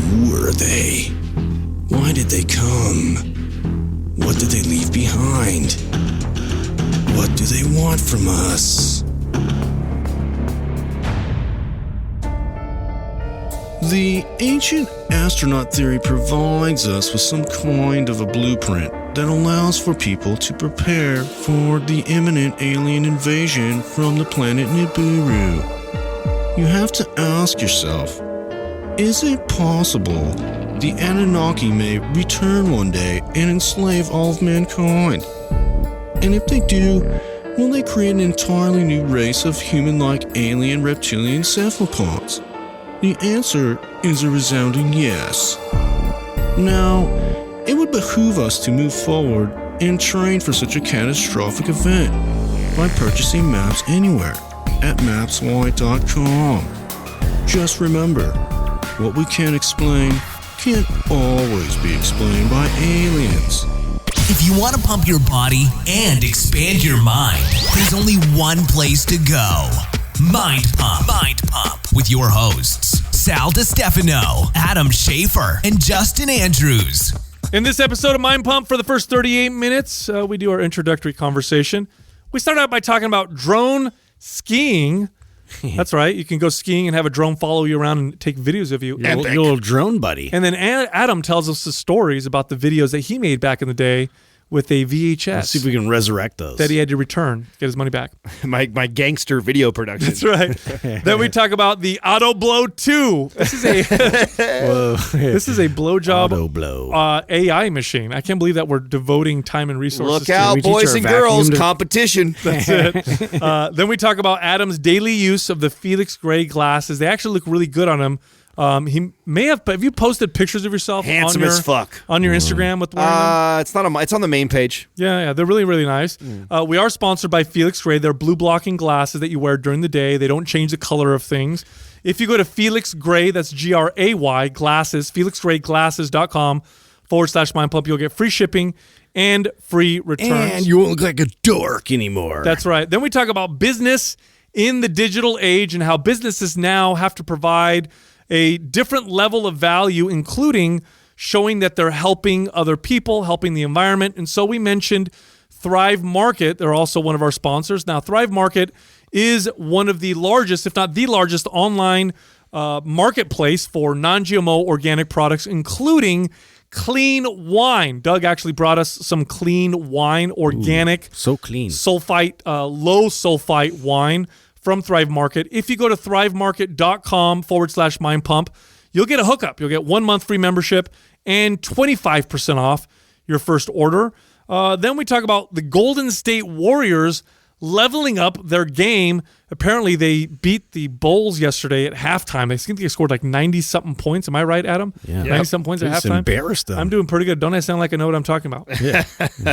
Who were they? Why did they come? What did they leave behind? What do they want from us? The ancient astronaut theory provides us with some kind of a blueprint that allows for people to prepare for the imminent alien invasion from the planet Nibiru. You have to ask yourself, is it possible the Anunnaki may return one day and enslave all of mankind? And if they do, will they create an entirely new race of human-like alien reptilian cephalopods? The answer is a resounding yes. Now, it would behoove us to move forward and train for such a catastrophic event by purchasing Maps Anywhere at mapsy.com. Just remember, what we can't explain can't always be explained by aliens. If you want to pump your body and expand your mind, there's only one place to go. Mind Pump. Mind Pump with your hosts, Sal DiStefano, Adam Schaefer, and Justin Andrews. In this episode of Mind Pump, for the first 38 minutes, we do our introductory conversation. We start out by talking about drone skiing. That's right. You can go skiing and have a drone follow you around and take videos of you. Your little drone buddy. And then Adam tells us the stories about the videos that he made back in the day with a VHS. Let's see if we can resurrect those. That he had to return, get his money back. my gangster video production. That's right. Then we talk about the AutoBlow 2. This is a this is a blowjob AutoBlow. AI machine. I can't believe that we're devoting time and resources Look out, boys and girls, to... competition. That's it. Then we talk about Adam's daily use of the Felix Gray glasses. They actually look really good on him. He may have you posted pictures of yourself handsome on your, as fuck on your Instagram with wearing them? It's on the main page. Yeah, they're really, really nice. We are sponsored by Felix Gray. They're blue blocking glasses that you wear during the day. They don't change the color of things. If you go to Felix Gray, that's Gray glasses, felixgrayglasses.com/mindpump, you'll get free shipping and free returns. And you won't look like a dork anymore. That's right. Then we talk about business in the digital age and how businesses now have to provide a different level of value, including showing that they're helping other people, helping the environment. And so we mentioned Thrive Market. They're also one of our sponsors. Now, Thrive Market is one of the largest, if not the largest, online marketplace for non-GMO organic products, including clean wine. Doug actually brought us some clean wine, organic. Ooh, so clean. Sulfite, low sulfite wine from Thrive Market. If you go to thrivemarket.com/mindpump, you'll get a hookup. You'll get 1 month free membership and 25% off your first order. Then we talk about the Golden State Warriors leveling up their game. Apparently, they beat the Bulls yesterday at halftime. I think they scored like 90-something points. Am I right, Adam? Yeah. 90-something points at halftime. Embarrassed them. I'm doing pretty good. Don't I sound like I know what I'm talking about? Yeah.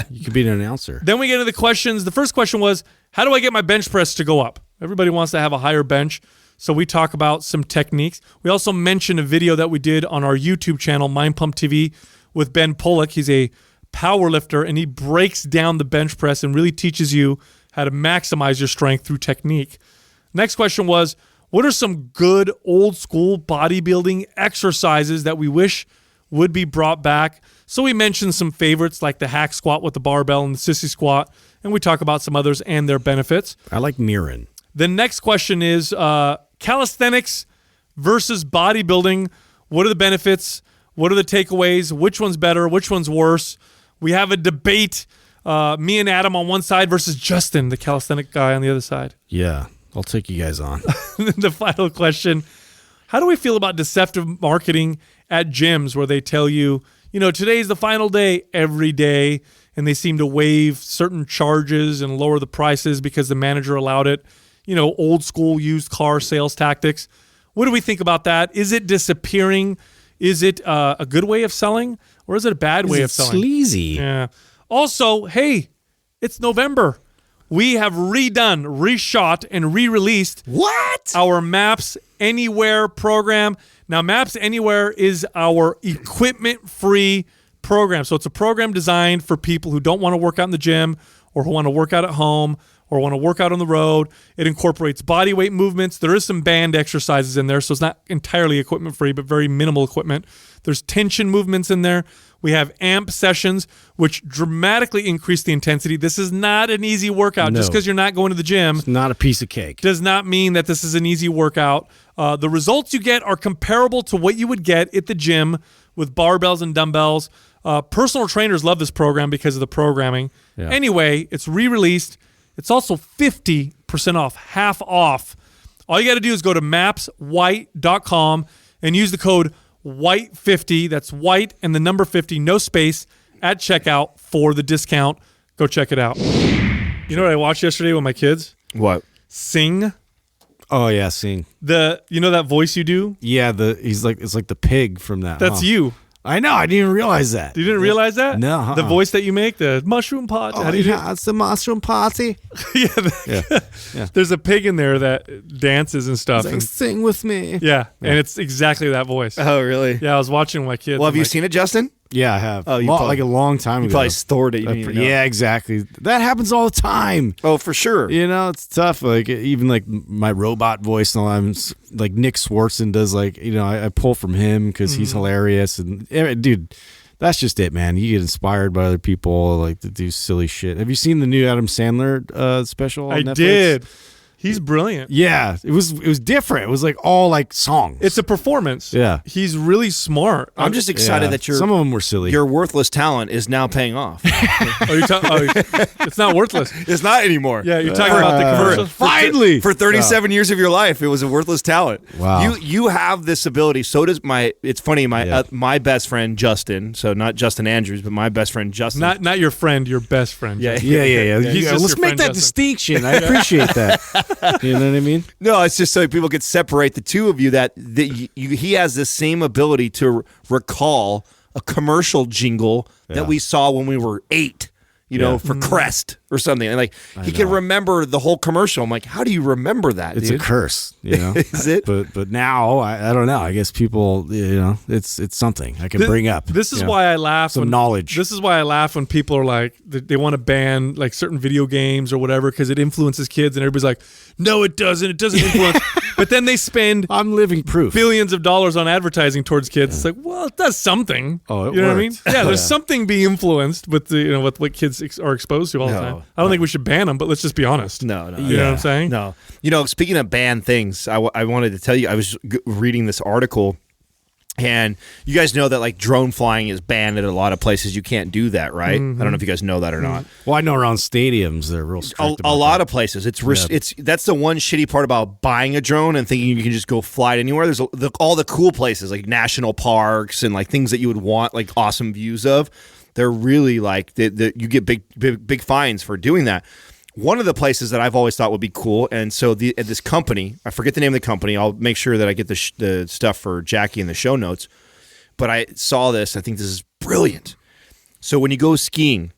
You could be an announcer. Then we get into the questions. The first question was, how do I get my bench press to go up? Everybody wants to have a higher bench, so we talk about some techniques. We also mentioned a video that we did on our YouTube channel, Mind Pump TV, with Ben Pollock. He's a power lifter, and he breaks down the bench press and really teaches you how to maximize your strength through technique. Next question was, what are some good old school bodybuilding exercises that we wish would be brought back? So we mentioned some favorites like the hack squat with the barbell and the sissy squat, and we talk about some others and their benefits. I like mirroring. The next question is calisthenics versus bodybuilding. What are the benefits? What are the takeaways? Which one's better? Which one's worse? We have a debate. Me and Adam on one side versus Justin, the calisthenic guy, on the other side. Yeah, I'll take you guys on. The final question, how do we feel about deceptive marketing at gyms where they tell you, today's the final day every day, and they seem to waive certain charges and lower the prices because the manager allowed it? Old school used car sales tactics. What do we think about that? Is it disappearing? Is it a good way of selling, or is it a bad way of selling? Sleazy. Yeah. Also, hey, it's November. We have reshot, and re-released our Maps Anywhere program. Now, Maps Anywhere is our equipment-free program. So it's a program designed for people who don't want to work out in the gym or who want to work out at home or want to work out on the road. It incorporates body weight movements. There is some band exercises in there, so it's not entirely equipment free, but very minimal equipment. There's tension movements in there. We have amp sessions, which dramatically increase the intensity. This is not an easy workout. No. Just because you're not going to the gym It's not a piece of cake. does not mean that this is an easy workout. The results you get are comparable to what you would get at the gym with barbells and dumbbells. Personal trainers love this program because of the programming. Yeah. Anyway, it's re-released. It's also 50% off, half off. All you got to do is go to mapswhite.com and use the code WHITE50. That's white and the number 50, no space, at checkout for the discount. Go check it out. You know what I watched yesterday with my kids? What? Sing. Oh yeah, sing. You know that voice you do? Yeah, it's like the pig from that. That's huh? you. I know. I didn't even realize that. You didn't realize that? No, The voice that you make, the mushroom pot. Oh, How do you do it? yeah, it's the mushroom party. Yeah. There's a pig in there that dances and stuff. Like, and- sing with me. yeah, and it's exactly that voice. Oh, really? Yeah, I was watching with my kids. Well, have I'm you like, seen it, Justin? Yeah, I have. Oh, you Lo- probably- like a long time You ago. probably stored it. You didn't even know. Yeah, exactly. That happens all the time. Oh, for sure. You know, it's tough. Like even like my robot voice, and all I'm like Nick Swartzen does. Like I pull from him because he's hilarious. And dude, that's just it, man. You get inspired by other people like to do silly shit. Have you seen the new Adam Sandler special on I Netflix? did. He's brilliant. Yeah, it was different. It was like all like songs. It's a performance. Yeah. He's really smart. I'm just excited that some of them were silly. your worthless talent is now paying off. It's not worthless. It's not anymore. Yeah, you're talking about the commercial. Finally, For 37 years of your life, it was a worthless talent. Wow. You have this ability. So does it's funny, Yeah. my best friend Justin, so not Justin Andrews, but my best friend Justin. Not your friend, your best friend. Yeah. Yeah. He's just Let's your make friend, that Justin. distinction. I appreciate that. You know what I mean? No, it's just so people could separate the two of you. He has the same ability to recall a commercial jingle that we saw when we were 8. For Crest or something. And he can remember the whole commercial. I'm like, how do you remember that? It's dude? a curse, Is it? But now I don't know. I guess people, it's something I can bring up. This is why I laugh. Some knowledge. This is why I laugh when people are like, they want to ban like certain video games or whatever because it influences kids, and everybody's like, no, it doesn't. It doesn't influence. But then they spend I'm living proof. billions of dollars on advertising towards kids. It's like, well, it does something. Oh, it you know what I mean? worked. Yeah, there's something being influenced with the with what kids are exposed to all the No. time. I don't think we should ban them, but let's just be honest. No. You know what I'm saying? No. Speaking of banned things, I wanted to tell you, I was reading this article, and you guys know that like drone flying is banned at a lot of places. You can't do that, right? Mm-hmm. I don't know if you guys know that or not. Well, I know around stadiums they're real strict. A lot of places. That's the one shitty part about buying a drone and thinking you can just go fly it anywhere. There's all the cool places like national parks and like things that you would want like awesome views of. They're really like you get big fines for doing that. One of the places that I've always thought would be cool, and so at this company, I forget the name of the company. I'll make sure that I get the stuff for Jackie in the show notes. But I saw this. I think this is brilliant. So when you go skiing,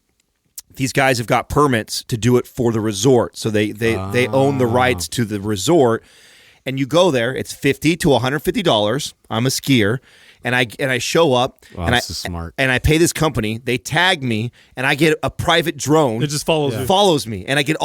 these guys have got permits to do it for the resort. So they own the rights to the resort, and you go there. It's $50 to $150. I'm a skier. And I show up, Wow, and this is smart. and I pay this company. They tag me, and I get a private drone. It just follows you. Follows me, and I get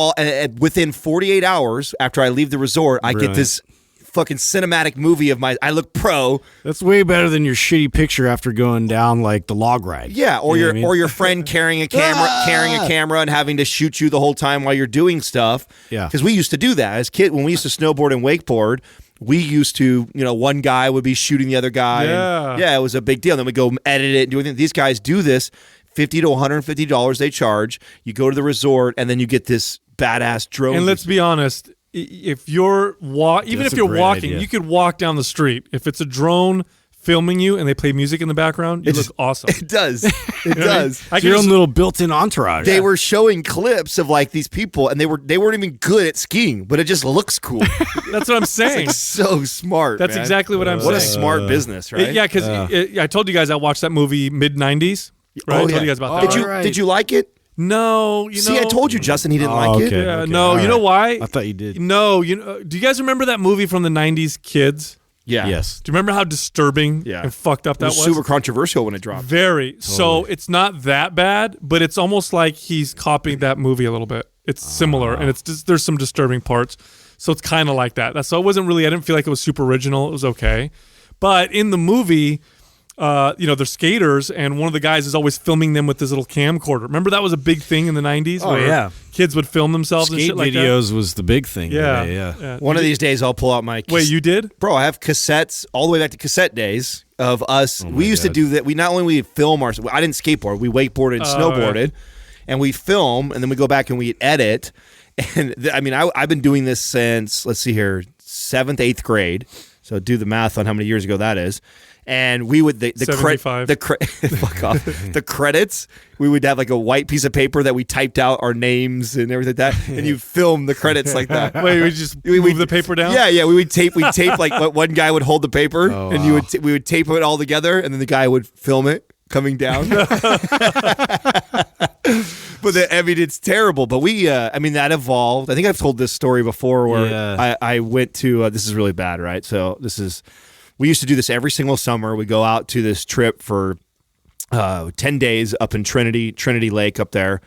within 48 hours after I leave the resort, I get Brilliant. this fucking cinematic movie of I look pro. That's way better than your shitty picture after going down like the log ride. Yeah, or You know what I mean? or your friend carrying a camera and having to shoot you the whole time while you're doing stuff. Yeah. because we used to do that as kid when we used to snowboard and wakeboard. We used to, one guy would be shooting the other guy. Yeah. And it was a big deal. Then we go edit it and do everything. These guys do this, $50 to $150 they charge. You go to the resort and then you get this badass drone. And let's be honest, if you're even That's if a you're great walking, idea. you could walk down the street. If it's a drone filming you and they play music in the background, you look awesome. It does. It You know what I mean? does. I It's can your own just- little built-in entourage. They were showing clips of like these people, and they weren't even good at skiing, but it just looks cool. That's what I'm saying. So smart. That's man. exactly what I'm What a saying. smart business, right? Yeah, because I told you guys I watched that movie mid-90s. Right? I told you guys about that. Did right? Did you like it? No, See, I told you, Justin, he didn't like it. okay. Yeah, no, you know why? I thought you did. No, do you guys remember that movie from the 90s, Kids? Yeah. Yes. Do you remember how disturbing and fucked up It that was was? super controversial when it dropped. Very. So it's not that bad, but it's almost like he's copying that movie a little bit. It's similar, and it's just, there's some disturbing parts. So it's kind of like that. So it wasn't really. I didn't feel like it was super original. It was okay, but in the movie, they're skaters, and one of the guys is always filming them with his little camcorder. Remember that was a big thing in the 90s? Oh, where yeah. kids would film themselves and Skate shit like that. videos was the big thing. Yeah. One of these days, I'll pull out my. Wait, you did? Bro, I have cassettes all the way back to cassette days of us. Oh We used to do that. We not only we film our. I didn't skateboard. We wakeboarded and snowboarded, and we film, and then we go back and we edit. And I've been doing this since, let's see here, 7th, 8th grade. So do the math on how many years ago that is. And we would fuck off. The credits, we would have like a white piece of paper that we typed out our names and everything like that, and you film the credits like that. Wait, we just move the paper down? Yeah. We would tape like what one guy would hold the paper, and we would tape it all together, and then the guy would film it coming down. But it's terrible. But that evolved. I think I've told this story before where I went to. This is really bad, right? So we used to do this every single summer. We go out to this trip for 10 days up in Trinity Lake up there,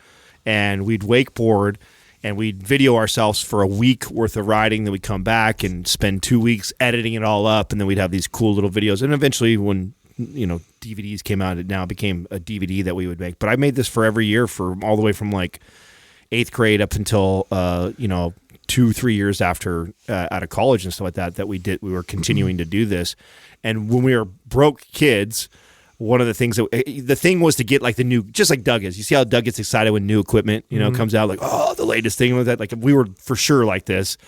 and we'd wakeboard and we'd video ourselves for a week worth of riding. Then we'd come back and spend 2 weeks editing it all up, and then we'd have these cool little videos. And eventually, when DVDs came out, it now became a DVD that we would make. But I made this for every year for all the way from like 8th grade up until 2-3 years after out of college and stuff like that we were continuing to do this. And when we were broke kids, one of the things the thing was to get like the new, just like Doug is. You see how Doug gets excited when new equipment comes out, like, oh, the latest thing with that. Like we were for sure like this,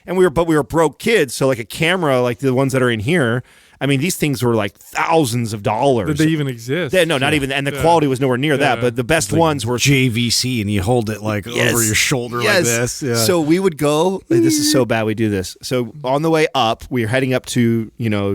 and we were broke kids. So like a camera like the ones that are in here, I mean, these things were like thousands of dollars. Did they even exist? Not even, and the quality was nowhere near that. But the best ones were JVC, and you hold it like over your shoulder like this. Yeah. So we would go. This is so bad. We do this. So on the way up, we were heading up to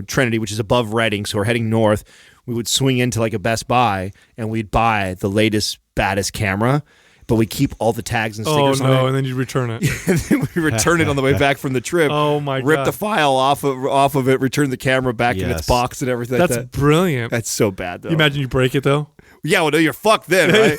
Trinity, which is above Reading. So we're heading north. We would swing into like a Best Buy, and we'd buy the latest, baddest camera. But we keep all the tags and stickers on it. And then you return it. And then we return it on the way back from the trip. Oh, my God. Rip the file off of it, return the camera back in its box and everything like that. That's brilliant. That's so bad, though. You imagine you break it, though? Yeah, well, no, you're fucked then, right?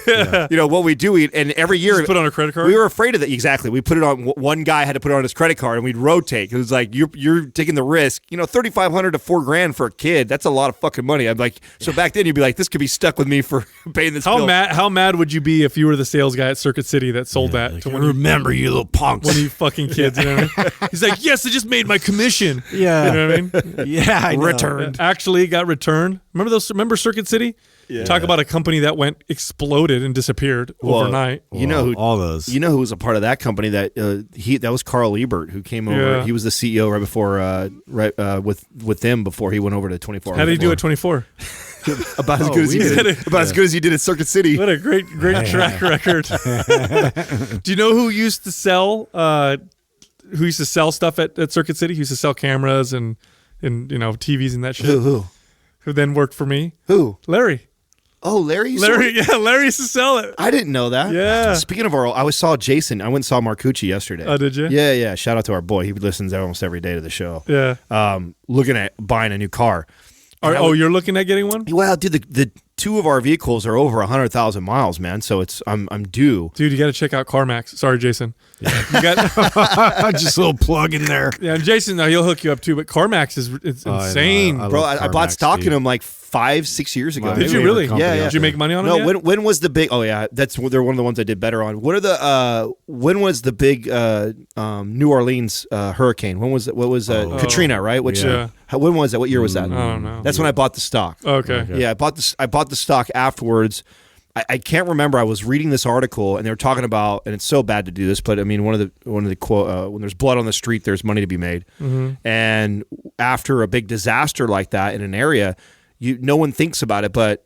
Yeah. What we do, and every year... Just put it on a credit card? We were afraid of that, exactly. We put it on, one guy had to put it on his credit card, and we'd rotate. It was like, you're taking the risk. $3,500 to $4,000 for a kid, that's a lot of fucking money. I'm like, so back then you'd be like, this could be stuck with me for paying this bill. How mad would you be if you were the sales guy at Circuit City that sold that? Like, remember, you little punks. When you fucking kids, you know what I mean? He's like, yes, I just made my commission. Yeah. You know what I mean? Yeah, I know. Returned. Actually got returned. Remember Circuit City? Yeah. Talk about a company that exploded and disappeared overnight. All those. You know who was a part of that company that that was Carl Ebert, who came over. Yeah. He was the CEO right before with them before he went over to 24. How did he do at 24? About as good as he did. As good as he did at Circuit City. What a great track record. Do you know who used to sell stuff at Circuit City? Who used to sell cameras and TVs and that shit? Who? Who then worked for me? Who? Larry. Oh, Larry. Larry used to sell it. I didn't know that. Yeah. Speaking of I saw Jason. I went and saw Marcucci yesterday. Oh, did you? Yeah. Shout out to our boy. He listens almost every day to the show. Yeah. Looking at buying a new car. You're looking at getting one? Well, dude, the two of our vehicles are over 100,000 miles, man. So I'm due. Dude, you got to check out CarMax. Sorry, Jason. Yeah. You got just a little plug in there. Yeah, and Jason, he'll hook you up too. But CarMax is insane, bro. I bought stock in them like 5-6 years ago. Did you really? Yeah. Did you make money on it? No. When was the big? Oh yeah, they're one of the ones I did better on. When was the big New Orleans hurricane? When was it? What was Katrina? Right? When was that? What year was that? I don't know. That's when I bought the stock. Okay. Yeah, I bought the stock afterwards. I can't remember. I was reading this article and they were talking about, and it's so bad to do this, but I mean, one of the quote, when there's blood on the street, there's money to be made. Mm-hmm. And after a big disaster like that in an area, no one thinks about it, but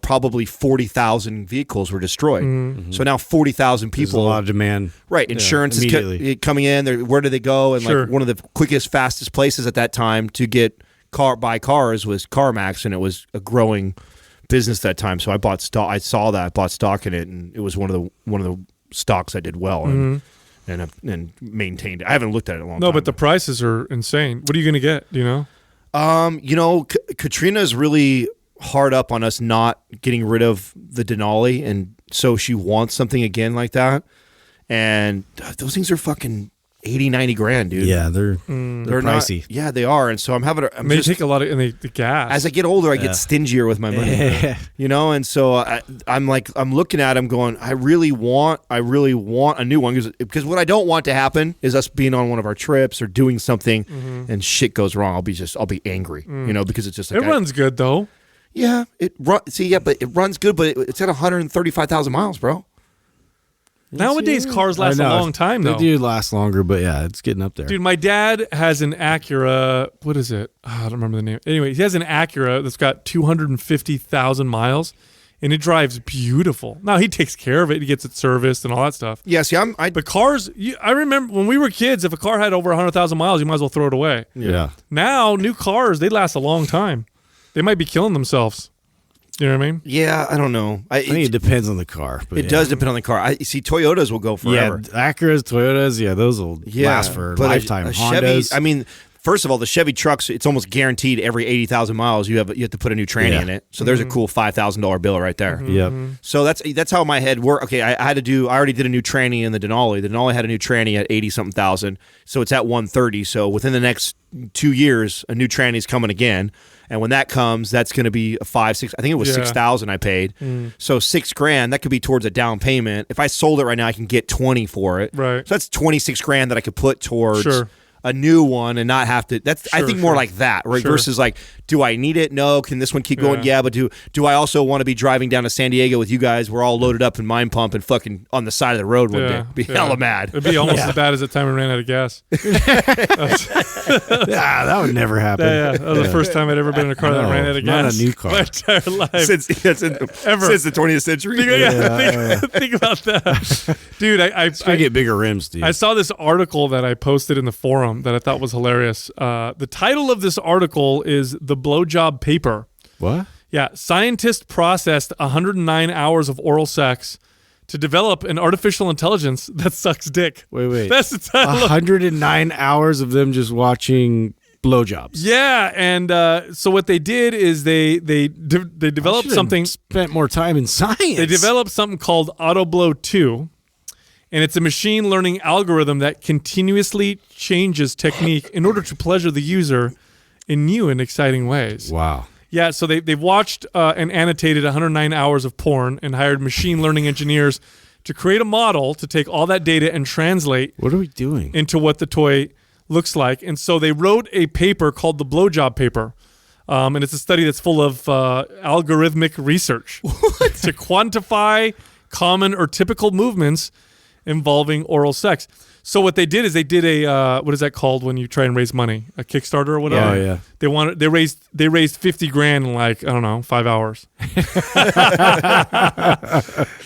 probably 40,000 vehicles were destroyed. Mm-hmm. So now 40,000 people. There's a lot of demand. Right. Insurance is coming in. Where do they go? And like one of the quickest, fastest places at that time to get buy cars was CarMax, and it was a growing business that time. So I bought stock. I saw that. I bought stock in it, and it was one of the stocks I did well and maintained it. I haven't looked at it in a long time. No, but the prices are insane. What are you going to get? Do you know? Katrina is really hard up on us not getting rid of the Denali, and so she wants something again like that. And those things are fucking 80, 90 grand, dude. Yeah, they're pricey. Yeah, they are. And so They take a lot of the gas. As I get older, I get stingier with my money. And so I'm looking at him going, I really want a new one, because what I don't want to happen is us being on one of our trips or doing something and shit goes wrong. I'll be angry, because it's just like, it runs good though. Yeah, but it runs good, but it's at 135,000 miles, bro. Nowadays, cars last a long time, though. They do last longer, but yeah, it's getting up there. Dude, my dad has an Acura. What is it? I don't remember the name. Anyway, he has an Acura that's got 250,000 miles, and it drives beautiful. Now, he takes care of it. He gets it serviced and all that stuff. Yeah, see, But cars, I remember when we were kids, if a car had over 100,000 miles, you might as well throw it away. Yeah. Now, new cars, they last a long time. They might be killing themselves. You know what I mean? Yeah, I don't know. I think it depends on the car. But it does depend on the car. I see Toyotas will go forever. Yeah, Acuras, Toyotas, those will last for a lifetime. Hondas. Chevy, first of all, the Chevy trucks, it's almost guaranteed every 80,000 miles you have to put a new tranny in it. So there's a cool $5,000 bill right there. Yep. So that's how my head worked. Okay, I already did a new tranny in the Denali. The Denali had a new tranny at 80-something thousand. So it's at 130. So within the next 2 years, a new tranny is coming again. And when that comes, that's going to be a 5-6. I think it was 6,000 I paid. So $6,000 that could be towards a down payment. If I sold it right now, I can get 20 for it. Right. So that's $26,000 that I could put towards a new one and not have to. That's I think more like that, right? Versus like, do I need it? No. Can this one keep going? Yeah, but do I also want to be driving down to San Diego with you guys? We're all loaded up in Mind Pump and fucking on the side of the road one day. Be hella mad. It'd be almost as bad as the time we ran out of gas. That would never happen. That was the first time I'd ever been in a car that ran out of gas. Not a new car. My entire life. Since the 20th century. Think about that. Dude, I get bigger rims, dude. I saw this article that I posted in the forum that I thought was hilarious. The title of this article is The Blowjob Paper. What? Yeah. Scientists processed 109 hours of oral sex to develop an artificial intelligence that sucks dick. Wait. That's the title. 109 hours of them just watching blowjobs. Yeah, and so what they did is they developed something. Spent more time in science. They developed something called autoblow 2. And it's a machine learning algorithm that continuously changes technique in order to pleasure the user in new and exciting ways. Wow. Yeah, so they've watched and annotated 109 hours of porn and hired machine learning engineers to create a model to take all that data and translate what are we doing into what the toy looks like. And so they wrote a paper called the Blowjob Paper. And it's a study that's full of algorithmic research to quantify common or typical movements involving oral sex. So what they did is they did a what is that called when you try and raise money? A Kickstarter or whatever. Oh yeah. They raised $50,000 in like, I don't know, 5 hours.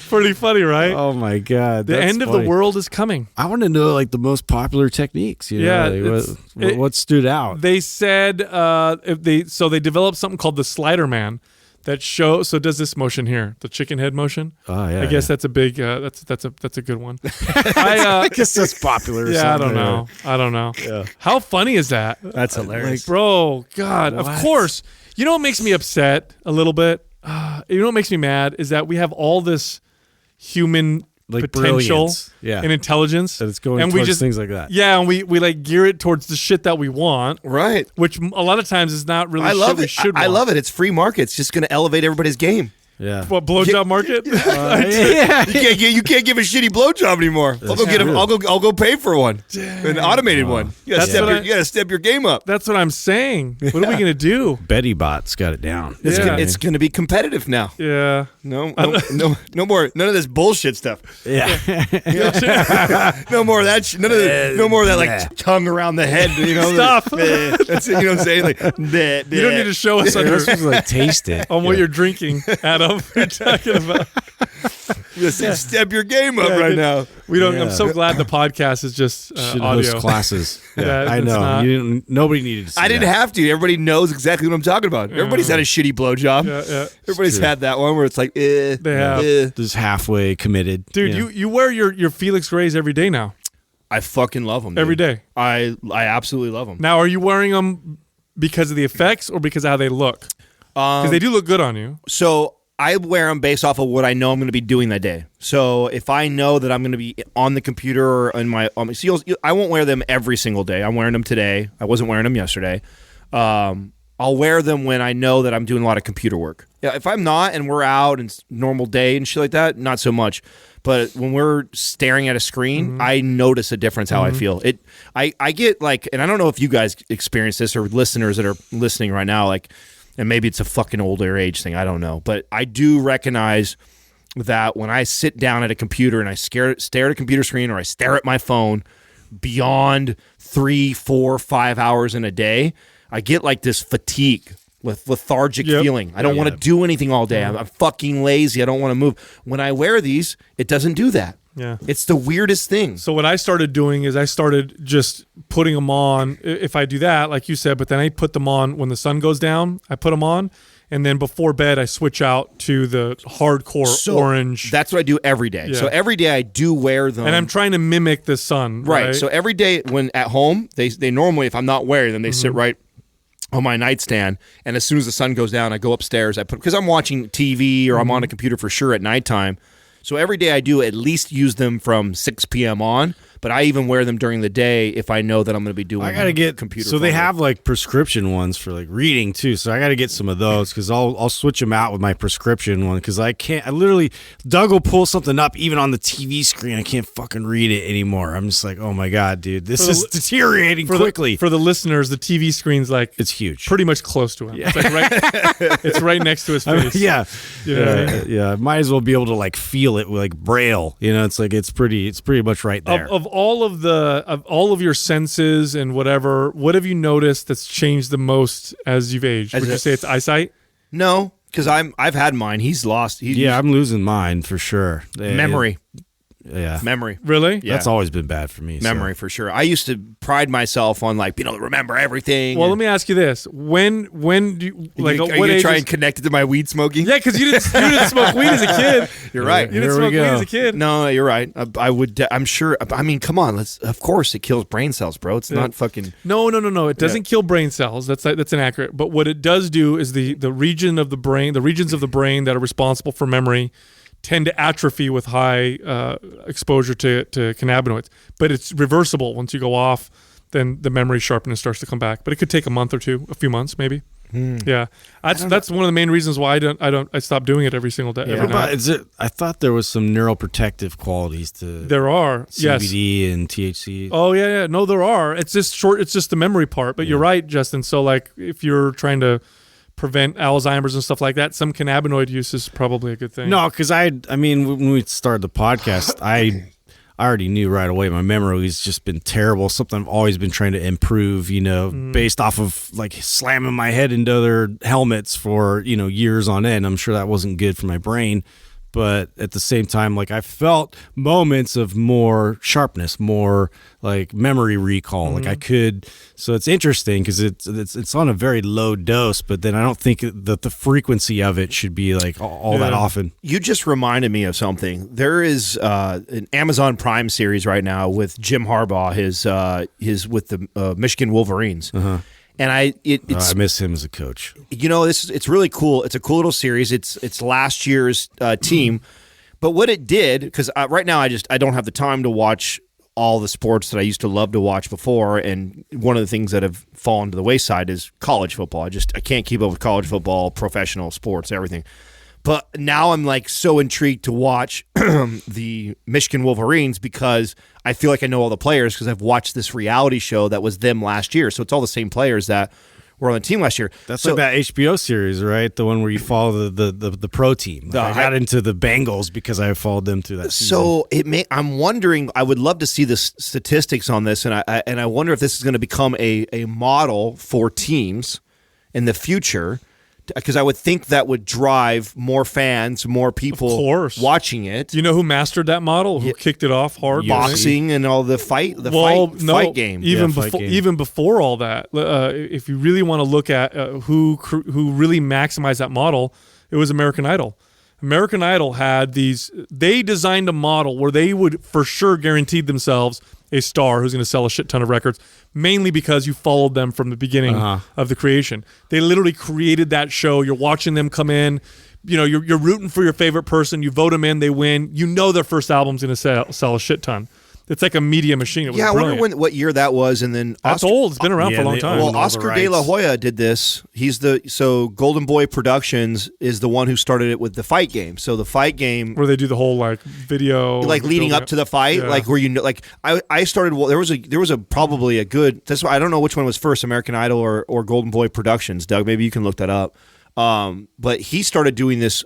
Pretty funny, right? Oh my god. The end of the world is coming. I want to know like the most popular techniques. What stood out? They said they developed something called the Slider Man. That show does this motion here, the chicken head motion. Oh yeah, I guess that's a big that's a good one. I guess that's popular. Or yeah, something. I don't know. Yeah. How funny is that? That's hilarious, bro. God, of course. You know what makes me upset a little bit? You know what makes me mad is that we have all this human potential and intelligence that it's going towards things like that. Yeah, and we like gear it towards the shit that we want, right? Which a lot of times is not really. I love it. I love it. It's free market. It's just going to elevate everybody's game. Yeah. What, blowjob market? Yeah. You can't give a shitty blowjob anymore. I'll go pay for one. An automated one. You gotta step your game up. That's what I'm saying. What are we gonna do? Betty Bot's got it down. It's gonna be competitive now. Yeah. No more. None of this bullshit stuff. Yeah. No more of that. No more of that like tongue around the head. Stop. That's it. You know what I'm saying? Like, you don't need to show us taste it on what you're drinking, Adam. We're talking about. Step your game up right now. We don't. I'm so glad the podcast is just audio classes. Yeah, I know. Nobody needed to see I didn't have to. Everybody knows exactly what I'm talking about. Everybody's had a shitty blowjob. Yeah. Everybody's had that one where it's like, They have. Just halfway committed. Dude, you wear your Felix Rays every day now. I fucking love them. Every day. I absolutely love them. Now, are you wearing them because of the effects or because of how they look? Because they do look good on you. So I wear them based off of what I know I'm going to be doing that day. So if I know that I'm going to be on the computer or in my I won't wear them every single day. I'm wearing them today. I wasn't wearing them yesterday. I'll wear them when I know that I'm doing a lot of computer work. Yeah, if I'm not and we're out and it's normal day and shit like that, not so much. But when we're staring at a screen, I notice a difference how I feel. I get like, and I don't know if you guys experience this or listeners that are listening right now, like, and maybe it's a fucking older age thing, I don't know. But I do recognize that when I sit down at a computer and I stare at a computer screen or I stare at my phone beyond 3, 4, 5 hours in a day, I get like this fatigue, lethargic feeling. I don't want to do anything all day. I'm fucking lazy. I don't want to move. When I wear these, it doesn't do that. Yeah. It's the weirdest thing. So what I started doing is I started just putting them on if I do that, like you said, but then I put them on when the sun goes down. I put them on, and then before bed I switch out to the hardcore orange. That's what I do every day. Yeah. So every day I do wear them. And I'm trying to mimic the sun. Right. So every day when at home, they normally, if I'm not wearing them, they sit right on my nightstand, and as soon as the sun goes down, I go upstairs. Because I'm watching TV or I'm on a computer for sure at nighttime. So every day I do at least use them from 6 p.m. on, but I even wear them during the day if I know that I'm going to be doing. I gotta get computer. So they have like prescription ones for like reading too. So I got to get some of those because I'll switch them out with my prescription one because I can't. I literally Doug will pull something up even on the TV screen. I can't fucking read it anymore. I'm just like, oh my god, dude, this is deteriorating quickly. For the listeners, the TV screen's like it's huge, pretty much close to him. Yeah. It's like it's right next to his face. Yeah, you know what I mean? Yeah. Might as well be able to like feel it with like braille. You know, it's like it's pretty much right there. Of all of your senses and whatever, what have you noticed that's changed the most as you've aged? Would you say it's eyesight? No, because I've had mine. He's lost. I'm losing mine for sure. Memory. Yeah. Memory. Really? Yeah. That's always been bad for me. Memory for sure. I used to pride myself on like being able to remember everything. Well, let me ask you this: When do you like? Are you gonna try and connect it to my weed smoking? Yeah, because you didn't smoke weed as a kid. You're right. You didn't smoke weed as a kid. No, you're right. I would. I'm sure. I mean, come on. Of course, it kills brain cells, bro. It's not fucking. No. It doesn't kill brain cells. That's inaccurate. But what it does do is the regions of the brain that are responsible for memory tend to atrophy with high exposure to cannabinoids. But it's reversible. Once you go off, then the memory sharpness starts to come back. But it could take a month or two, a few months maybe. Yeah, that's one of the main reasons why I stop doing it every single day. Yeah. But I thought there was some neuroprotective qualities to there are CBD and THC. Oh yeah. No, there are. It's just the memory part. But you're right, Justin. So like if you're trying to prevent Alzheimer's and stuff like that, some cannabinoid use is probably a good thing. No, because I mean, when we started the podcast, I already knew right away my memory's just been terrible. Something I've always been trying to improve, based off of like slamming my head into other helmets for, years on end. I'm sure that wasn't good for my brain. But at the same time, like I felt moments of more sharpness, more like memory recall. Like I could, so it's interesting because it's on a very low dose, but then I don't think that the frequency of it should be like all that often. You just reminded me of something. There is an Amazon Prime series right now with Jim Harbaugh, his with the Michigan Wolverines. And I miss him as a coach. It's really cool. It's a cool little series. It's last year's team, but what it did, because right now I don't have the time to watch all the sports that I used to love to watch before, and one of the things that have fallen to the wayside is college football. I can't keep up with college football, professional sports, everything. But now I'm like so intrigued to watch the Michigan Wolverines because I feel like I know all the players because I've watched this reality show that was them last year. So it's all the same players that were on the team last year. That's like that HBO series, right? The one where you follow the pro team. I got into the Bengals because I followed them through that season. So I'm wondering. I would love to see the statistics on this, and I wonder if this is going to become a model for teams in the future. Because I would think that would drive more fans, more people watching it. Do you know who mastered that model? Who kicked it off hard? Boxing and all the fight game. Even before all that, if you really want to look at who really maximized that model, it was American Idol. American Idol had they designed a model where they would for sure guarantee themselves a star who's going to sell a shit ton of records, mainly because you followed them from the beginning of the creation. They literally created that show. You're watching them come in. You know, you're rooting for your favorite person. You vote them in, they win. You know their first album's going to sell a shit ton. It's like a media machine. It was brilliant. I wonder what year that was, and then that's old. It's been around for a long time. Well, Oscar De La Hoya did this. So Golden Boy Productions is the one who started it with the fight game. So the fight game, where they do the whole like video, like leading up to the fight, like where I started. Well, there was probably a good. That's why I don't know which one was first, American Idol or Golden Boy Productions. Doug, maybe you can look that up. But he started doing this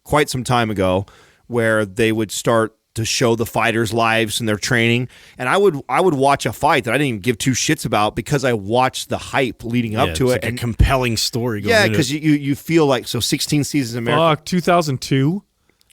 quite some time ago, where they would start to show the fighters' lives and their training. And I would watch a fight that I didn't even give two shits about because I watched the hype leading up to it. Like a compelling story. Because you feel like, 16 seasons of America. 2002.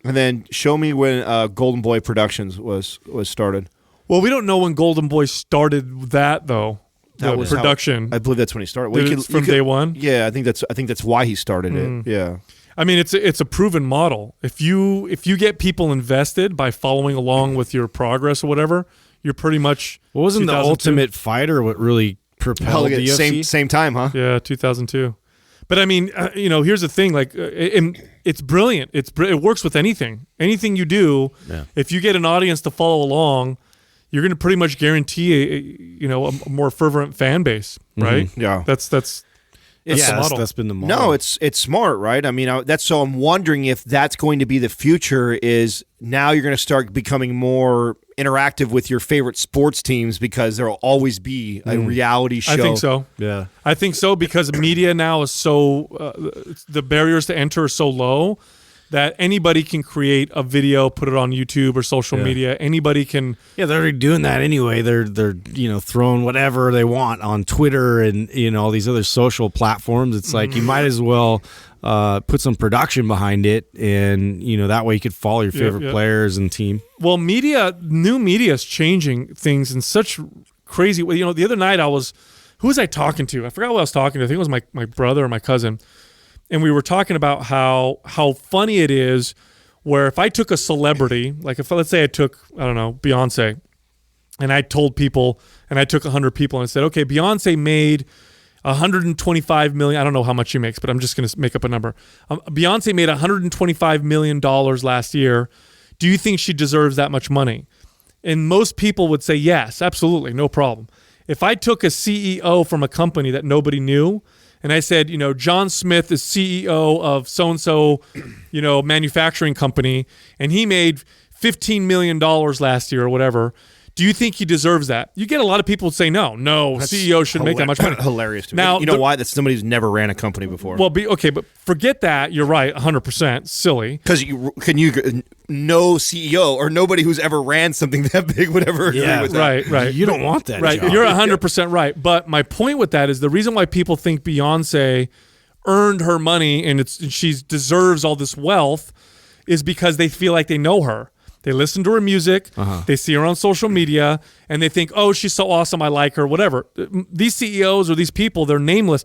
And then show me when Golden Boy Productions was started. Well, we don't know when Golden Boy started that, though. That was production. I believe that's when he started. Well, from day one? Yeah, I think that's why he started it. Yeah. I mean, it's a proven model. If you get people invested by following along with your progress or whatever, you're pretty much. What wasn't the Ultimate Fighter what really propelled the UFC? Same time, huh? Yeah, 2002. But I mean, here's the thing. Like, it's brilliant. It works with anything. Anything you do, if you get an audience to follow along, you're going to pretty much guarantee a more fervent fan base, right? Mm-hmm. Yeah, that's that's been the model. No, it's smart, right? I mean, so I'm wondering if that's going to be the future. Is now you're going to start becoming more interactive with your favorite sports teams because there'll always be a reality show. I think so. Yeah, I think so because media now is so the barriers to enter are so low that anybody can create a video, put it on YouTube or social media. Anybody can. Yeah, they're already doing that anyway. They're throwing whatever they want on Twitter and all these other social platforms. It's like you might as well put some production behind it, and that way you could follow your favorite players and team. Well, new media is changing things in such crazy way. The other night who was I talking to? I forgot who I was talking to. I think it was my brother or my cousin. And we were talking about how funny it is where if I took a celebrity, like let's say I took, I don't know, Beyonce, and I told people, and I took 100 people and I said, okay, Beyonce made $125 million. I don't know how much she makes, but I'm just going to make up a number. Beyonce made $125 million last year. Do you think she deserves that much money? And most people would say, yes, absolutely, no problem. If I took a CEO from a company that nobody knew, and I said, John Smith is CEO of so-and-so, manufacturing company, and he made $15 million last year or whatever. Do you think he deserves that? You get a lot of people say no. CEO shouldn't make that much money. Hilarious to me. Now, why? That's somebody who's never ran a company before. Well, okay, but forget that. You're right, 100% silly. Because no CEO or nobody who's ever ran something that big would ever agree with that. Right. You don't want that right. job. You're 100% right. But my point with that is the reason why people think Beyonce earned her money and she deserves all this wealth is because they feel like they know her. They listen to her music, they see her on social media, and they think, oh, she's so awesome, I like her, whatever. These CEOs or these people, they're nameless.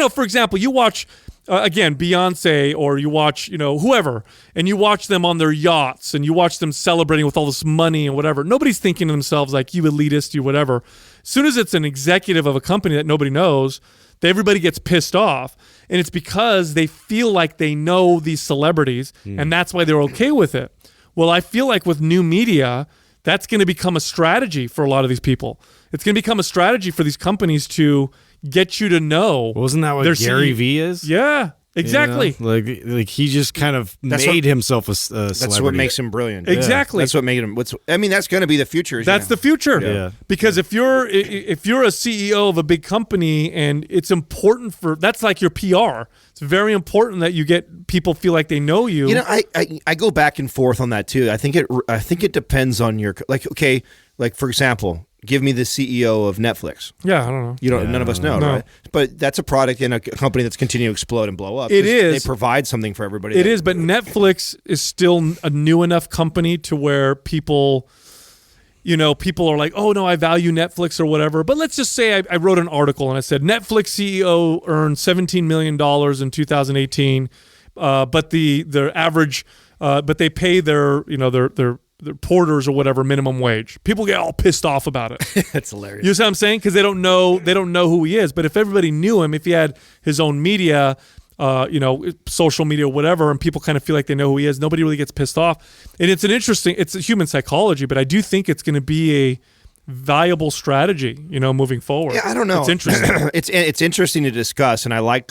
For example, you watch, again, Beyonce or you watch, whoever, and you watch them on their yachts and you watch them celebrating with all this money and whatever. Nobody's thinking to themselves like, you elitist, you whatever. As soon as it's an executive of a company that nobody knows, everybody gets pissed off. And it's because they feel like they know these celebrities, and that's why they're okay with it. Well, I feel like with new media, that's going to become a strategy for a lot of these people. It's going to become a strategy for these companies to get you to know. Wasn't that what Gary Vee is? Yeah, exactly. Like he just kind of made himself a celebrity. That's what makes him brilliant. Exactly. That's what made him. That's going to be the future. That's the future. Yeah. Because if you're a CEO of a big company and it's important that's like your PR. It's very important that you get people feel like they know you. I go back and forth on that too. I think it depends on your for example, give me the CEO of Netflix. Yeah, I don't know. None of us know, right? But that's a product in a company that's continuing to explode and blow up. It is. They provide something for everybody. It is, but Netflix is still a new enough company to where people are like, oh, no, I value Netflix or whatever. But let's just say I wrote an article and I said, Netflix CEO earned $17 million in 2018, but their average, but they pay their the porters or whatever minimum wage. People get all pissed off about it. That's hilarious. You see what I'm saying? Because they don't know who he is. But if everybody knew him, if he had his own media, social media, whatever, and people kind of feel like they know who he is, nobody really gets pissed off. And it's a human psychology, but I do think it's going to be a valuable strategy, moving forward. Yeah, I don't know. It's interesting. It's interesting to discuss, and I like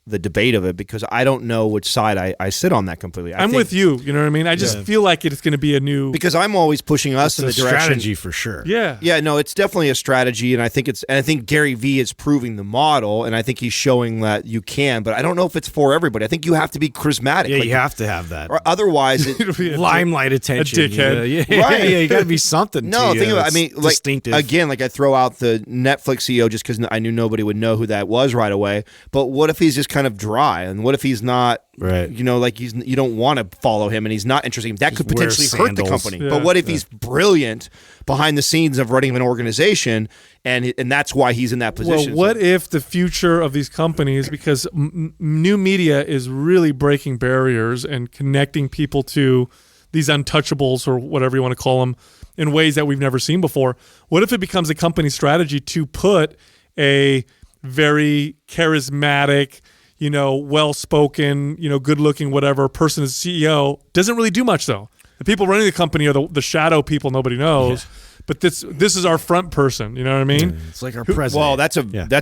the debate of it because I don't know which side I sit on that completely. I'm with you. You know what I mean? I just feel like it's going to be a new, because I'm always pushing us in the direction. Strategy for sure. Yeah. No, it's definitely a strategy, and I think Gary Vee is proving the model, and I think he's showing that you can. But I don't know if it's for everybody. I think you have to be charismatic. Yeah, you have to have that, or otherwise, limelight attention. A dickhead. Yeah, right. Yeah, you got to be something. No, to think about. I mean, like distinctive. Again, like I throw out the Netflix CEO just because I knew nobody would know who that was right away. But what if he's just kind of dry? And what if he's not, right? Like you don't want to follow him and he's not interesting. That could potentially hurt the company. Yeah. But what if he's brilliant behind the scenes of running an organization and that's why he's in that position? Well, what if the future of these companies, because new media is really breaking barriers and connecting people to these untouchables or whatever you want to call them in ways that we've never seen before. What if it becomes a company strategy to put a very charismatic, well-spoken, good-looking, whatever person as CEO? Doesn't really do much, though. The people running the company are the shadow people nobody knows. Yeah. But this is our front person. You know what I mean? It's like our president. Well, that's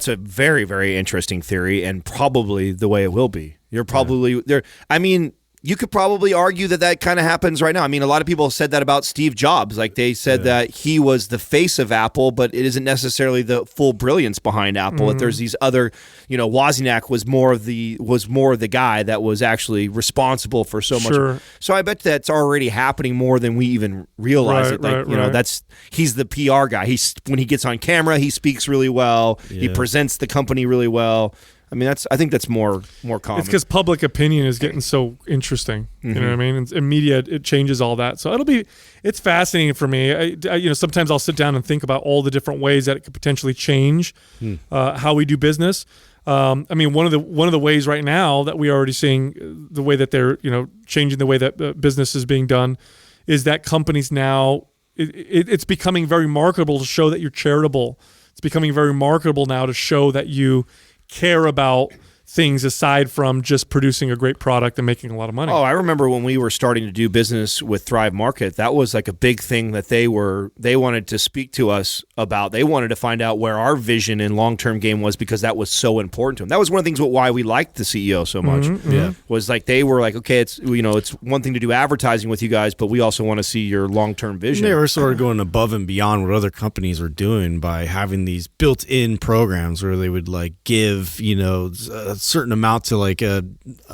a very, very interesting theory, and probably the way it will be. You're probably there. I mean, you could probably argue that kind of happens right now. I mean, a lot of people said that about Steve Jobs. Like they said that he was the face of Apple, but it isn't necessarily the full brilliance behind Apple. That there's these other, Wozniak was more of the guy that was actually responsible for so much. So I bet that's already happening more than we even realize. He's the PR guy. When he gets on camera, he speaks really well. Yeah. He presents the company really well. I mean, I think that's more common. It's because public opinion is getting so interesting. You know what I mean? And media, it changes all that. So it's fascinating for me. Sometimes I'll sit down and think about all the different ways that it could potentially change how we do business. I mean, one of the ways right now that we are already seeing the way that they're changing the way that business is being done is that companies now it's becoming very marketable to show that you're charitable. It's becoming very marketable now to show that you care about things aside from just producing a great product and making a lot of money. Oh, I remember when we were starting to do business with Thrive Market, that was like a big thing that they wanted to speak to us about. They wanted to find out where our vision and long-term game was because that was so important to them. That was one of the things why we liked the CEO so much. Was like they were like, okay, it's one thing to do advertising with you guys, but we also want to see your long-term vision. They were sort of going above and beyond what other companies were doing by having these built-in programs where they would like give, a certain amount to like to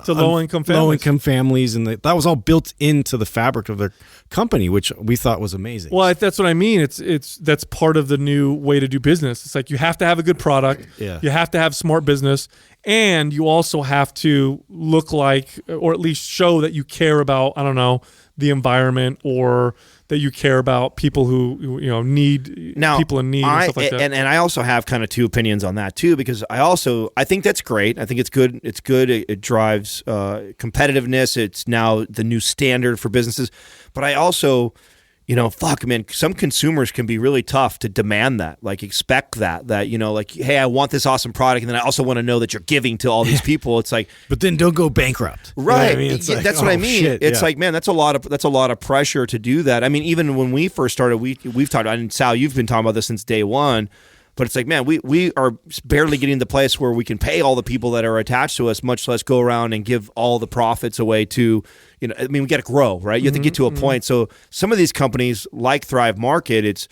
low-income families, and that was all built into the fabric of their company, which we thought was amazing. Well, that's what I mean. That's part of the new way to do business. It's like you have to have a good product. Yeah. You have to have smart business, and you also have to look like, or at least show that you care about, I don't know, the environment, or that you care about people who need people in need and stuff like that. And I also have kind of two opinions on that too, because I think that's great. I think it's good. It's good. It drives competitiveness. It's now the new standard for businesses. But I also, some consumers can be really tough to demand that, like expect that, like, hey, I want this awesome product, and then I also want to know that you're giving to all these people. It's like, but then don't go bankrupt, right? I mean, that's what I mean. Shit, it's like, man, that's a lot of pressure to do that. I mean, even when we first started, we've talked, and Sal, you've been talking about this since day one. But it's like, man, we are barely getting to the place where we can pay all the people that are attached to us, much less go around and give all the profits away to, we got to grow, right? You have to get to a point. So some of these companies like Thrive Market,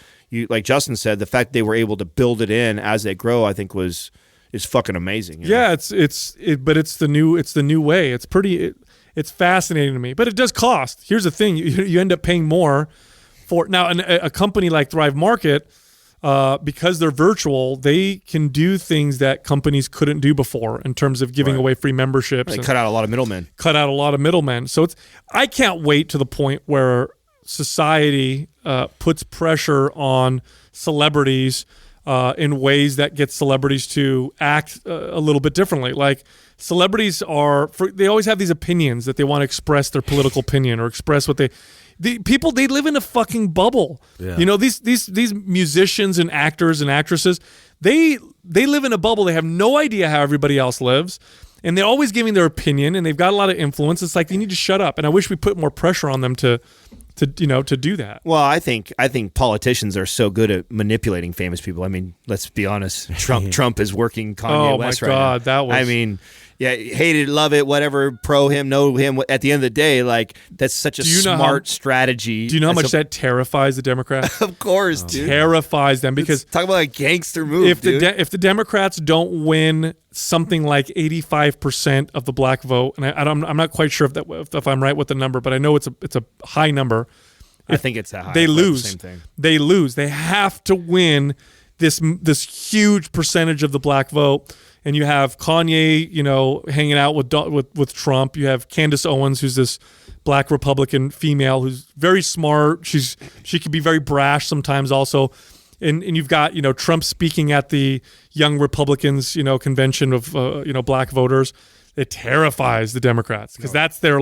like Justin said, the fact they were able to build it in as they grow, I think is fucking amazing. Yeah, but it's the new way. It's fascinating to me, but it does cost. Here's the thing: you end up paying more for now. A company like Thrive Market. Because they're virtual, they can do things that companies couldn't do before in terms of giving away free memberships. They cut out a lot of middlemen. So I can't wait to the point where society puts pressure on celebrities in ways that get celebrities to act a little bit differently. Like celebrities they always have these opinions that they want to express their political opinion or express what the people, they live in a fucking bubble. Yeah. You know, these musicians and actors and actresses, they live in a bubble. They have no idea how everybody else lives. And they're always giving their opinion, and they've got a lot of influence. It's like they need to shut up. And I wish we put more pressure on them to do that. Well, I think politicians are so good at manipulating famous people. I mean, let's be honest. Trump is working Kanye West right now. Oh my God, that was. I mean, yeah, hate it, love it, whatever. Pro him, no him. At the end of the day, like that's such a smart strategy. Do you know how much that terrifies the Democrats? Of course, dude. Terrifies them because talk about a gangster move. If the Democrats don't win something like 85% of the black vote, and I'm not quite sure if I'm right with the number, but I know it's a high number. I think it's that high. They lose. Same thing. They lose. They have to win this huge percentage of the black vote. And you have Kanye, hanging out with Trump. You have Candace Owens, who's this black Republican female who's very smart. She can be very brash sometimes also. And you've got, Trump speaking at the Young Republicans, convention of, black voters. It terrifies the Democrats because that's their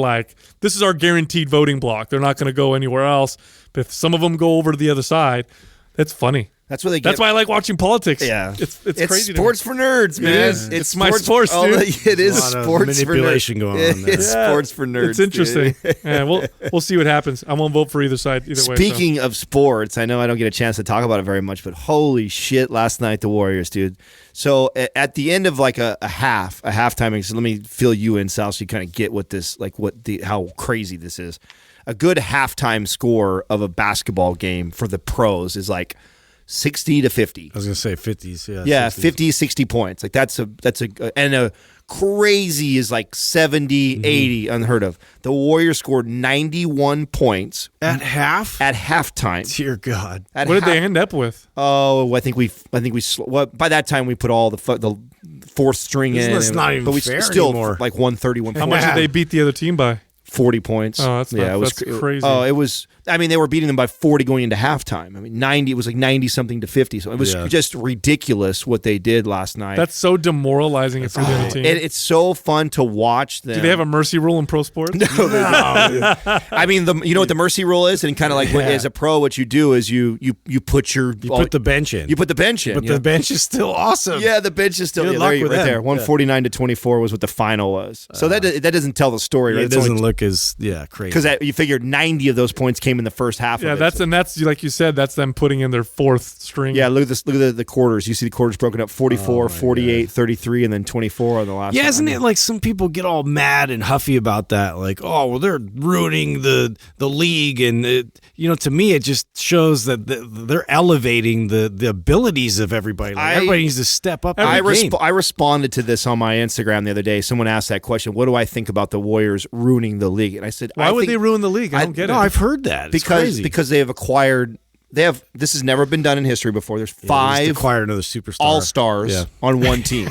this is our guaranteed voting block. They're not going to go anywhere else. But if some of them go over to the other side, that's funny. That's what they get. That's why I like watching politics. Yeah, it's crazy. Sports for nerds, man. It's my sports, dude. It is sports for manipulation going on there. It's sports for nerds. It's interesting. Yeah, we'll see what happens. I won't vote for either side either way. Speaking of sports, I know I don't get a chance to talk about it very much, but holy shit, last night the Warriors, dude. So at the end of like a halftime, so let me fill you in, Sal, so you kind of get what this how crazy this is. A good halftime score of a basketball game for the pros is like 60 to 50. I was gonna say 50s. Yeah, 60s. 50, 60 points. Like that's a crazy is like 70, 80, unheard of. The Warriors scored 91 points at halftime. Dear God, what did they end up with? Oh, I think we. Well, by that time we put all the fourth string in. It's not even fair still anymore. Like 131. How much did they beat the other team by? 40 points. Oh, that's crazy. Oh, it was. I mean, they were beating them by 40 going into halftime. I mean, 90. It was like 90 something to 50. So it was just ridiculous what they did last night. That's so demoralizing for the other team. It's so fun to watch them. Do they have a mercy rule in pro sports? No, they don't. I mean, you know what the mercy rule is, and kind of like as a pro, what you do is you put the bench in. You put the bench in. But the bench is still awesome. Yeah, the bench is still Good luck with right them. there. 149 to 24 was what the final was. So that doesn't tell the story. Right? It doesn't look as crazy because you figured 90 of those points came in the first half. Yeah, of it, that's like you said. That's them putting in their fourth string. Yeah, look at this. Look at the quarters. You see the quarters broken up: 44, 48, 33, and then 24 on the last. Yeah, one. isn't it like some people get all mad and huffy about that? Like, oh, well, they're ruining the league, and to me, it just shows that they're elevating the abilities of everybody. Like, everybody needs to step up. I responded to this on my Instagram the other day. Someone asked that question: "What do I think about the Warriors ruining the league?" And I said, "Why would they ruin the league? I don't get it." No, I've heard that. It's crazy. Because they have acquired. This has never been done in history before. There's 5 acquired another superstar all-stars on one team.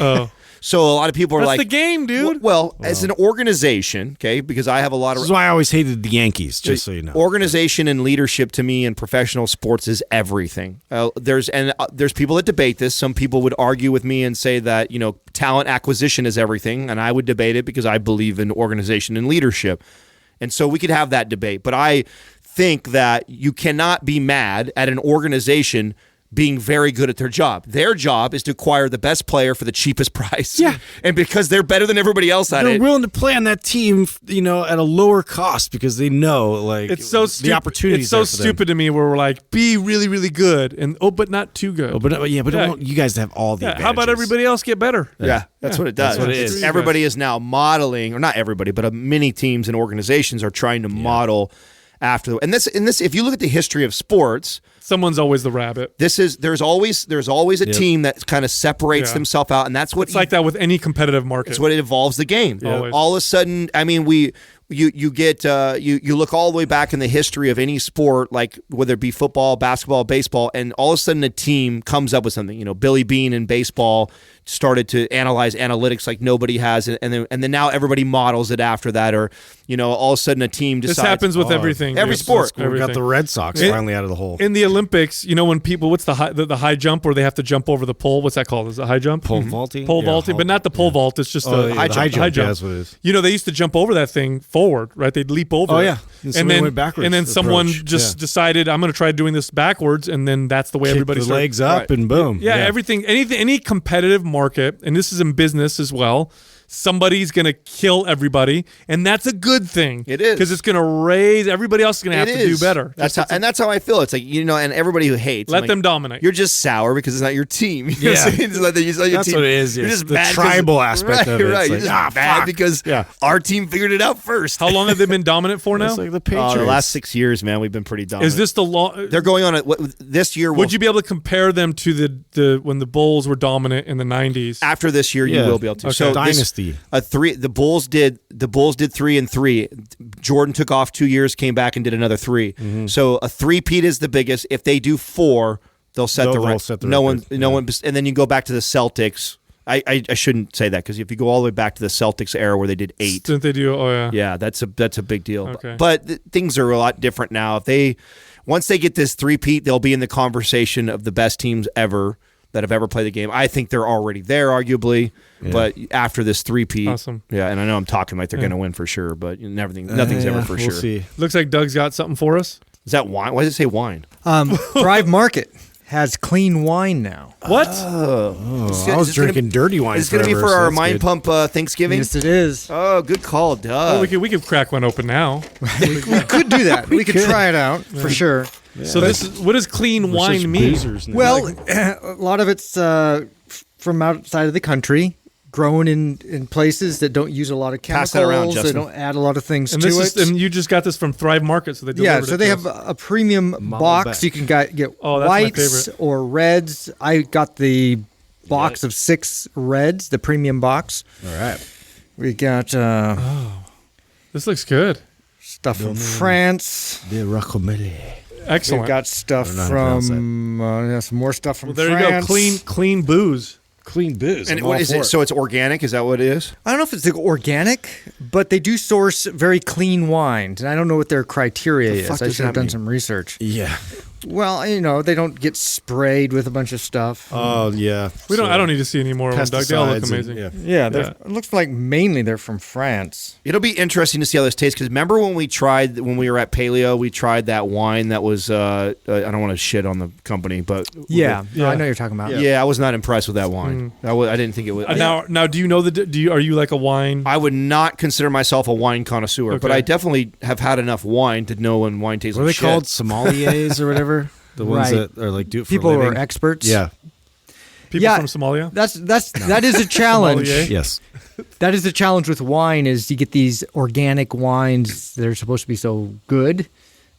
So a lot of people are That's like, the game, dude. Well, as an organization, okay, because I have a lot of. This is why I always hated the Yankees. Just so you know, organization and leadership to me in professional sports is everything. There's people that debate this. Some people would argue with me and say that talent acquisition is everything, and I would debate it because I believe in organization and leadership, and so we could have that debate. But I think that you cannot be mad at an organization being very good at their job. Their job is to acquire the best player for the cheapest price. Yeah. And because they're better than everybody else at they're it. willing to play on that team, at a lower cost because they know it's so the opportunities. It's so stupid to me where we're like, be really, really good and but not too good. But I want you guys to have all the advantages. How about everybody else get better? Yeah, that's what it does. That's what it is. Everybody is now modeling, or not everybody, but many teams and organizations are trying to model after. And this, if you look at the history of sports, someone's always the rabbit. There's always a team that kind of separates themselves out, and that's what it's like that with any competitive market. It's what it evolves the game. Always. All of a sudden, I mean, we you get you look all the way back in the history of any sport, like whether it be football, basketball, baseball, and all of a sudden a team comes up with something. Billy Bean in baseball started to analyze analytics like nobody has, and then now everybody models it after that, or all of a sudden a team decides. This happens with everything, every sport. We got the Red Sox finally out of the hole. In the Olympics, when people, what's the high jump where they have to jump over the pole? What's that called? Is it high jump? Pole vaulting? Pole vaulting, but not the pole vault. It's just the high jump. High jump. That's what it is. They used to jump over that thing forward, right? They'd leap over. Oh, it. yeah. And then went backwards. And then someone just decided, I'm going to try doing this backwards, and then that's the way everybody the started. legs up and boom. Yeah, everything, any competitive market, and this is in business as well, somebody's going to kill everybody, and that's a good thing. It is. Because it's going to raise, everybody else is going to have to do better. That's how I feel. It's like, and everybody who hates. Let them dominate. You're just sour because it's not your team. You know what I'm saying? It's like That's team. what it is. You're just the mad tribal aspect of it. Right. You're It's just mad because our team figured it out first. How long have they been dominant for now? It's like the Patriots. The last 6 years, man, we've been pretty dominant. Is this the long? They're going on this year. Would you be able to compare them to the when the Bulls were dominant in the 90s? After this year, you will be able to. Okay. So Dynasty. The Bulls did 3-3. Jordan took off 2 years, came back and did another 3. Mm-hmm. So a 3-peat is the biggest. If they do 4, they'll set the record. No one, and then you go back to the Celtics. I shouldn't say that because if you go all the way back to the Celtics era where they did 8, didn't they do? Oh yeah, yeah, that's a big deal. Okay. But things are a lot different now. Once they get this 3-peat, they'll be in the conversation of the best teams ever that have ever played the game. I think they're already there, arguably. Yeah. But after this 3-peat, awesome. Yeah, and I know I'm talking like they're going to win for sure, but nothing's ever for sure. See. Looks like Doug's got something for us. Is that wine? Why does it say wine? Thrive Market has clean wine now. What? I was drinking dirty wine. It's going to be for our Mind Pump Thanksgiving? Yes, it is. Oh, good call, Doug. Well, we could crack one open now. We could do that. We could try it out for sure. Yeah. So what does clean wine mean? Well, a lot of it's from outside of the country, grown in places that don't use a lot of chemicals. Pass that around, Justin. They don't add a lot of things and to it. And you just got this from Thrive Market, so they delivered so they have a premium box. You can get whites or reds. I got the box of 6 reds, the premium box. All right. We got this looks good. Stuff from France. The Racomele. Excellent. We've got stuff from some more stuff from there France. you go. Clean booze. Clean booze. And what is it? So it's organic? Is that what it is? I don't know if it's organic, but they do source very clean wines, and I don't know what their criteria is. I should have done some research. Yeah. Well, they don't get sprayed with a bunch of stuff. Oh yeah. I don't need to see any more of them, Doug. They all look amazing. It looks like mainly they're from France. It'll be interesting to see how this tastes because remember when we were at Paleo, we tried that wine that was I don't want to shit on the company, but I know what you're talking about. Yeah, I was not impressed with that wine. I didn't think it was. Now, do you know are you like a wine? I would not consider myself a wine connoisseur, but I definitely have had enough wine to know when wine tastes. What are like they called? Sommeliers or whatever. The ones that are like do it for people a living. who are experts. Yeah. People from Somalia? That is a challenge. Yes. That is a challenge with wine is you get these organic wines that are supposed to be so good,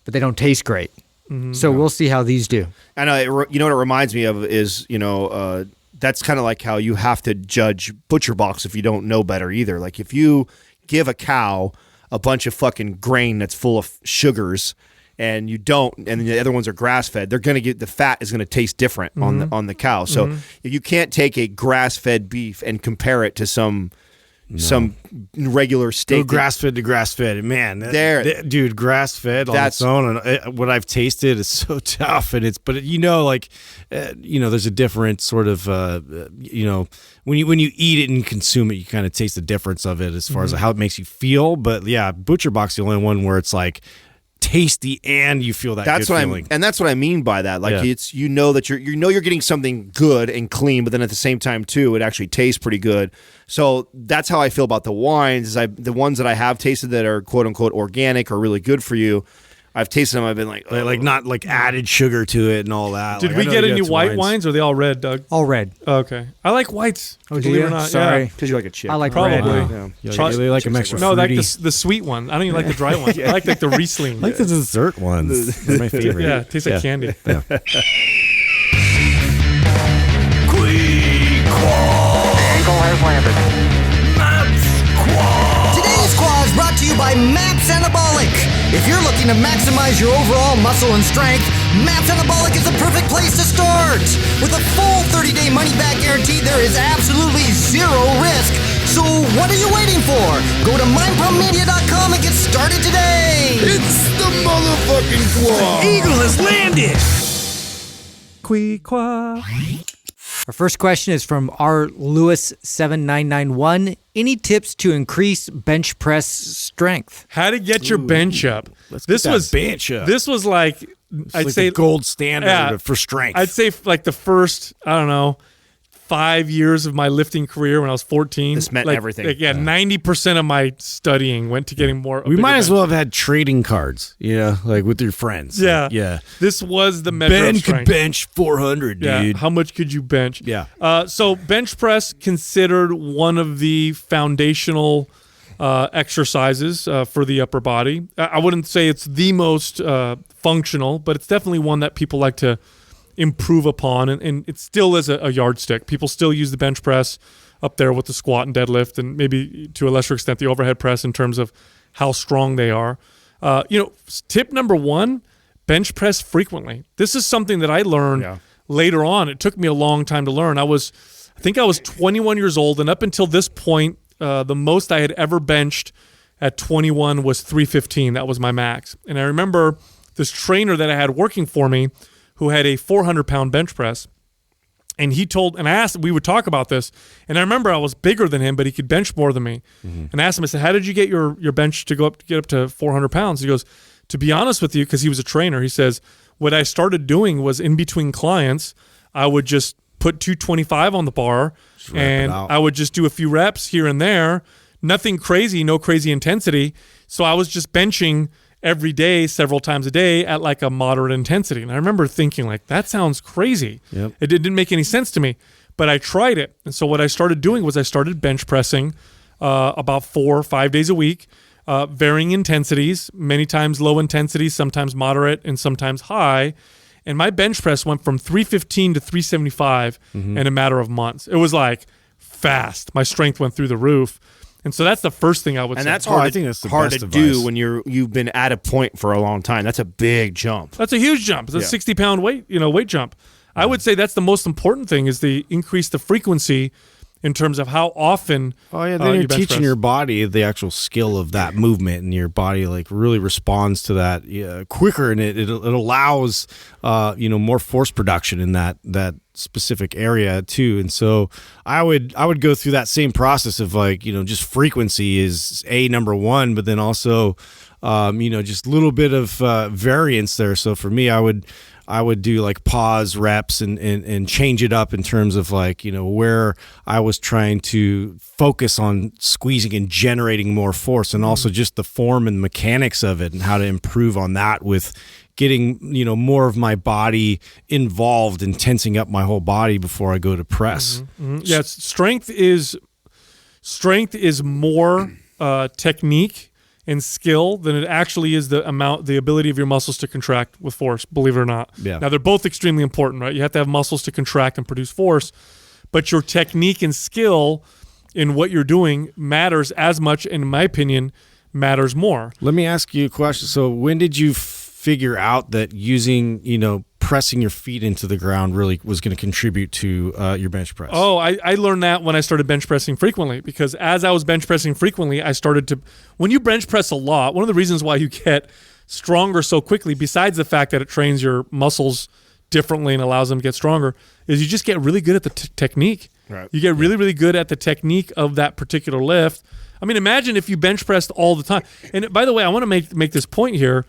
but they don't taste great. Mm-hmm. So we'll see how these do. And you know what it reminds me of is, that's kind of like how you have to judge butcher box if you don't know better either. Like if you give a cow a bunch of fucking grain that's full of sugars and you don't, and the other ones are grass fed, they're going to get the fat is going to taste different on the cow. So if you can't take a grass fed beef and compare it to some regular steak. Go grass fed to grass fed, man. Dude, grass fed on its own. And what I've tasted is so tough, and there's a different sort of when you eat it and consume it, you kind of taste the difference of it as far as how it makes you feel. But yeah, Butcher Box the only one where it's like tasty and you feel that good feeling. And that's what I mean by that. Like it's that you're getting something good and clean, but then at the same time too, it actually tastes pretty good. So that's how I feel about the wines. The ones that I have tasted that are quote unquote organic or really good for you, I've tasted them. I've been like not like added sugar to it and all that. Did we get any white wines or are they all red, Doug? All red. Okay. I like whites. Oh, do you? Sorry. Because you like a chick. I like probably. red. Yeah. They like them extra fruity. No, like the sweet one. I don't even like the dry one. I like the Riesling. I like the dessert ones. They're my favorite. Yeah, it tastes like candy. Yeah. Today's Quah is brought to you by by MAPS Anabolic. If you're looking to maximize your overall muscle and strength, MAPS Anabolic is the perfect place to start. With a full 30-day money-back guarantee, there is absolutely zero risk. So what are you waiting for? Go to mindpumpmedia.com and get started today. It's the motherfucking Quah. Eagle has landed. Quah. Our first question is from R. Lewis7991. Any tips to increase bench press strength? How to get your bench up. This was bench up. This was like, I'd like say the gold standard Yeah. for strength. I'd say like the first, I don't know, 5 years of my lifting career when I was 14. This meant like, everything. Like, 90% of my studying went to getting more. we might as well have had trading cards, like with your friends. Yeah. Yeah. This was the measure Ben of strength. could bench 400, Yeah. dude. How much could you bench? Yeah. So bench press considered one of the foundational exercises for the upper body. I wouldn't say it's the most functional, but it's definitely one that people like to improve upon, and it still is a yardstick. People still use the bench press up there with the squat and deadlift, and maybe to a lesser extent the overhead press in terms of how strong they are. Tip number one, bench press frequently. This is something that I learned later on. It took me a long time to learn. I think I was 21 years old, and up until this point, the most I had ever benched at 21 was 315. That was my max. And I remember this trainer that I had working for me who had a 400-pound bench press. And I asked, we would talk about this. And I remember I was bigger than him, but he could bench more than me. Mm-hmm. And I asked him, I said, how did you get your bench to get up to 400 pounds? He goes, to be honest with you, because he was a trainer, he says, what I started doing was in between clients, I would just put 225 on the bar and I would just do a few reps here and there. Nothing crazy, no crazy intensity. So I was just benching every day, several times a day at like a moderate intensity. And I remember thinking like, that sounds crazy. Yep. It didn't make any sense to me, but I tried it. And so what I started doing was I started bench pressing about 4 or 5 days a week, varying intensities, many times low intensity, sometimes moderate, and sometimes high. And my bench press went from 315 to 375 in a matter of months. It was like fast. My strength went through the roof. And so that's the first thing I would say. And that's I hard, think that's the hard best to advice. do when you've been at a point for a long time. That's a big jump. That's a huge jump. It's a 60-pound weight jump. I would say that's the most important thing is to increase the frequency in terms of how often. Oh yeah, then you're you bench teaching press. your body the actual skill of that movement, and your body like really responds to that quicker, and it allows more force production in that specific area too. And so I would go through that same process of just frequency is number one, but then also just a little bit of variance there. So for me, I would do like pause reps and change it up in terms of where I was trying to focus on squeezing and generating more force, and also just the form and mechanics of it and how to improve on that with getting more of my body involved and tensing up my whole body before I go to press. Mm-hmm. Yes, strength is more technique and skill than it actually is the ability of your muscles to contract with force, believe it or not. Yeah. Now, they're both extremely important, right? You have to have muscles to contract and produce force, but your technique and skill in what you're doing matters as much, and in my opinion, matters more. Let me ask you a question. So when did you figure out that using, pressing your feet into the ground really was going to contribute to your bench press? Oh, I learned that when I started bench pressing frequently, because as I was bench pressing frequently, I started to, when you bench press a lot, one of the reasons why you get stronger so quickly, besides the fact that it trains your muscles differently and allows them to get stronger, is you just get really good at the technique. Right. You get really, really good at the technique of that particular lift. I mean, imagine if you bench pressed all the time. And by the way, I want to make this point here.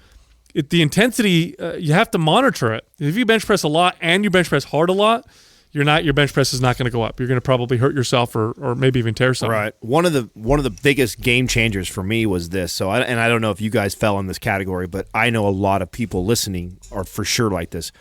The intensity, you have to monitor it. If you bench press a lot and you bench press hard a lot, your bench press is not going to go up. You're going to probably hurt yourself or maybe even tear something. Right. One of the biggest game changers for me was this. So I don't know if you guys fell in this category, but I know a lot of people listening are for sure like this.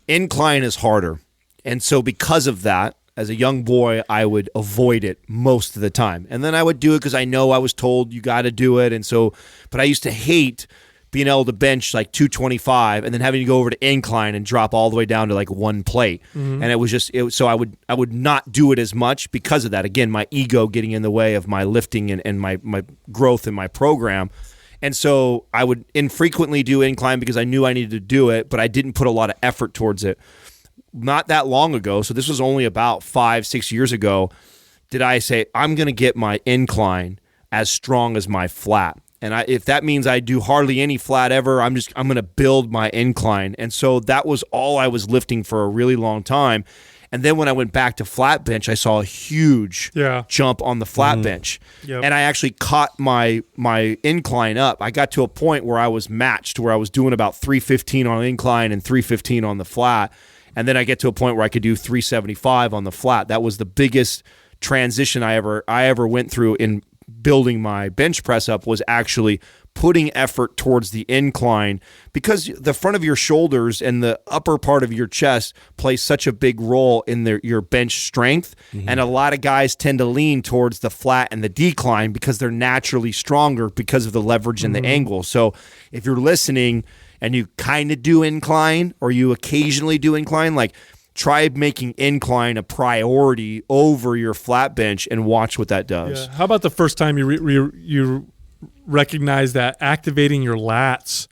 Incline is harder. And so because of that, as a young boy, I would avoid it most of the time. And then I would do it because I know I was told you got to do it. And so, but I used to hate being able to bench like 225 and then having to go over to incline and drop all the way down to like one plate. Mm-hmm. And it was just, so I would not do it as much because of that. Again, my ego getting in the way of my lifting and my growth in my program. And so I would infrequently do incline because I knew I needed to do it, but I didn't put a lot of effort towards it. Not that long ago, so this was only about 5-6 years ago, did I say, I'm going to get my incline as strong as my flat. And if that means I do hardly any flat ever, I'm going to build my incline. And so that was all I was lifting for a really long time. And then when I went back to flat bench, I saw a huge jump on the flat bench. Yep. And I actually caught my incline up. I got to a point where I was matched, where I was doing about 315 on incline and 315 on the flat. And then I get to a point where I could do 375 on the flat. That was the biggest transition I ever went through in building my bench press up, was actually putting effort towards the incline, because the front of your shoulders and the upper part of your chest plays such a big role in your bench strength. And a lot of guys tend to lean towards the flat and the decline because they're naturally stronger because of the leverage and the angle. So if you're listening and you kind of do incline, or you occasionally do incline, like, try making incline a priority over your flat bench and watch what that does. Yeah. How about the first time you recognize that activating your lats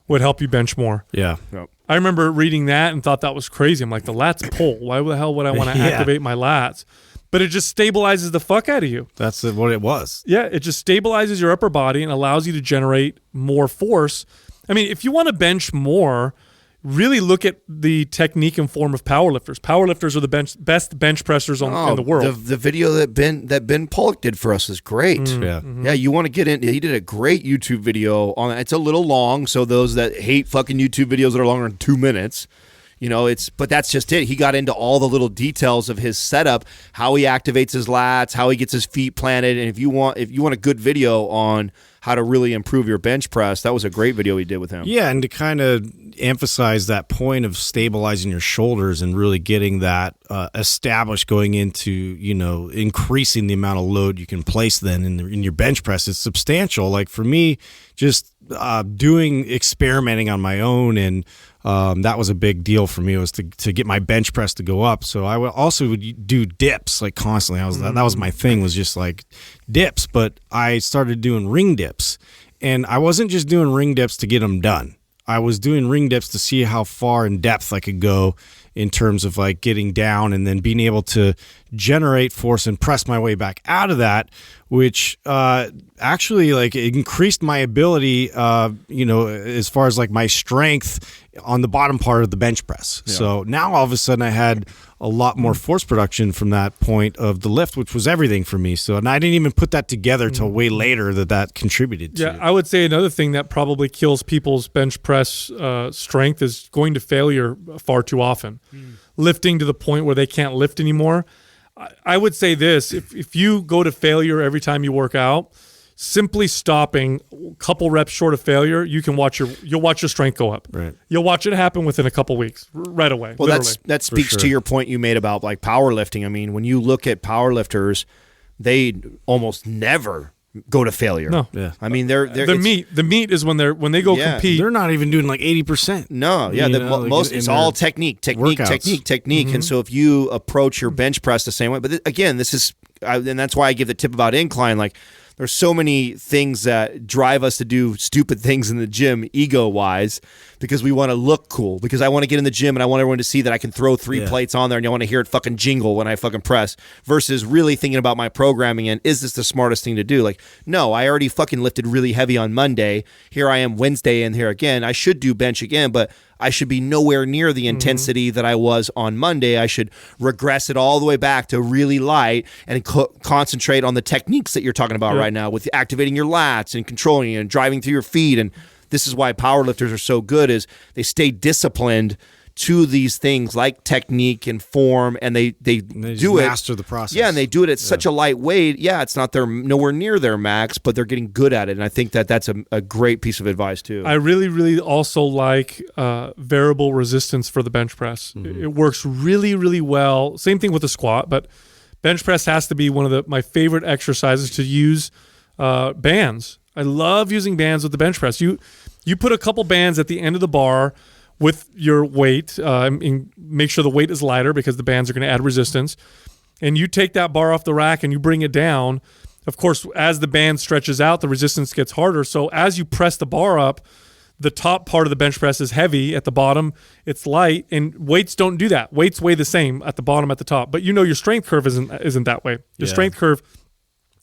would help you bench more? Yeah. Yep. I remember reading that and thought that was crazy. I'm like, the lats pull. Why the hell would I want to activate my lats? But it just stabilizes the fuck out of you. That's what it was. Yeah, it just stabilizes your upper body and allows you to generate more force. I mean, if you want to bench more, really look at the technique and form of powerlifters. Powerlifters are the best bench pressers in the world. The video that Ben Pollock did for us is great. Yeah, you want to get in. He did a great YouTube video on it. It's a little long, so those that hate fucking YouTube videos that are longer than 2 minutes, but that's just it. He got into all the little details of his setup, how he activates his lats, how he gets his feet planted, and if you want a good video on how to really improve your bench press, that was a great video he did with him. Yeah, and to kind of emphasize that point of stabilizing your shoulders and really getting that established going into, increasing the amount of load you can place then in your bench press is substantial. Like for me, just experimenting on my own, and that was a big deal for me, was to get my bench press to go up. So I would do dips like constantly. That was my thing, was just like dips. But I started doing ring dips, and I wasn't just doing ring dips to get them done. I was doing ring dips to see how far in depth I could go in terms of like getting down and then being able to generate force and press my way back out of that, which actually like increased my ability, as far as like my strength on the bottom part of the bench press. Yeah. So now all of a sudden I had a lot more force production from that point of the lift, which was everything for me. So, and I didn't even put that together till way later that contributed to. Yeah, I would say another thing that probably kills people's bench press strength is going to failure far too often. Lifting to the point where they can't lift anymore. I would say this, if you go to failure every time you work out, simply stopping a couple reps short of failure, you'll watch your strength go up. Right. You'll watch it happen within a couple weeks, right away. Well, that speaks to your point you made about like powerlifting. I mean, when you look at powerlifters, they almost never go to failure. No. Yeah. I mean, the meat is when they go compete. They're not even doing like 80%. No, yeah, it's all technique. Mm-hmm. And so if you approach your bench press the same way, but again, and that's why I give the tip about incline. Like, there's so many things that drive us to do stupid things in the gym ego-wise, because we want to look cool, because I want to get in the gym and I want everyone to see that I can throw 3 plates on there and I want to hear it fucking jingle when I fucking press, versus really thinking about my programming and is this the smartest thing to do? Like, no, I already fucking lifted really heavy on Monday. Here I am Wednesday and here again. I should do bench again, but I should be nowhere near the intensity that I was on Monday. I should regress it all the way back to really light and concentrate on the techniques that you're talking about right now, with activating your lats and controlling and driving through your feet. And this is why powerlifters are so good, is they stay disciplined to these things like technique and form, and they do it, master the process. Yeah, and they do it at such a light weight. Yeah, it's not nowhere near their max, but they're getting good at it. And I think that's a great piece of advice too. I really, really also like variable resistance for the bench press. Mm-hmm. It works really, really well. Same thing with the squat, but bench press has to be one of my favorite exercises to use bands. I love using bands with the bench press. You put a couple bands at the end of the bar with your weight, and make sure the weight is lighter because the bands are going to add resistance. And you take that bar off the rack and you bring it down. of course, as the band stretches out, the resistance gets harder. So as you press the bar up, the top part of the bench press is heavy. At the bottom, it's light, and weights don't do that. Weights weigh the same at the bottom, at the top. But your strength curve isn't that way. Your strength curve,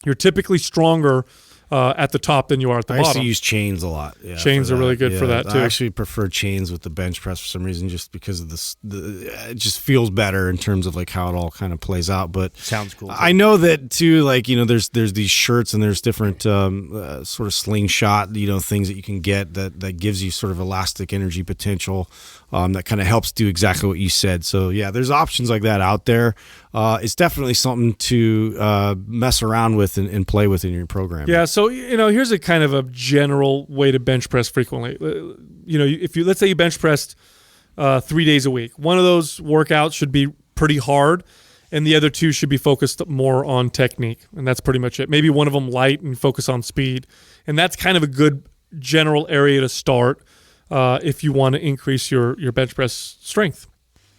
you're typically stronger at the top than you are at the bottom. I used to use chains a lot. Yeah, chains are really good for that too. I actually prefer chains with the bench press for some reason, just because of it just feels better in terms of like how it all kind of plays out. But sounds cool. I know that too. Like there's these shirts and there's different sort of slingshot things that you can get that gives you sort of elastic energy potential. That kind of helps do exactly what you said. So yeah, there's options like that out there. It's definitely something to mess around with and play with in your program. Yeah. So here's a kind of a general way to bench press frequently. If let's say you bench pressed 3 days a week, one of those workouts should be pretty hard, and the other two should be focused more on technique, and that's pretty much it. Maybe one of them light and focus on speed, and that's kind of a good general area to start. If you want to increase your bench press strength.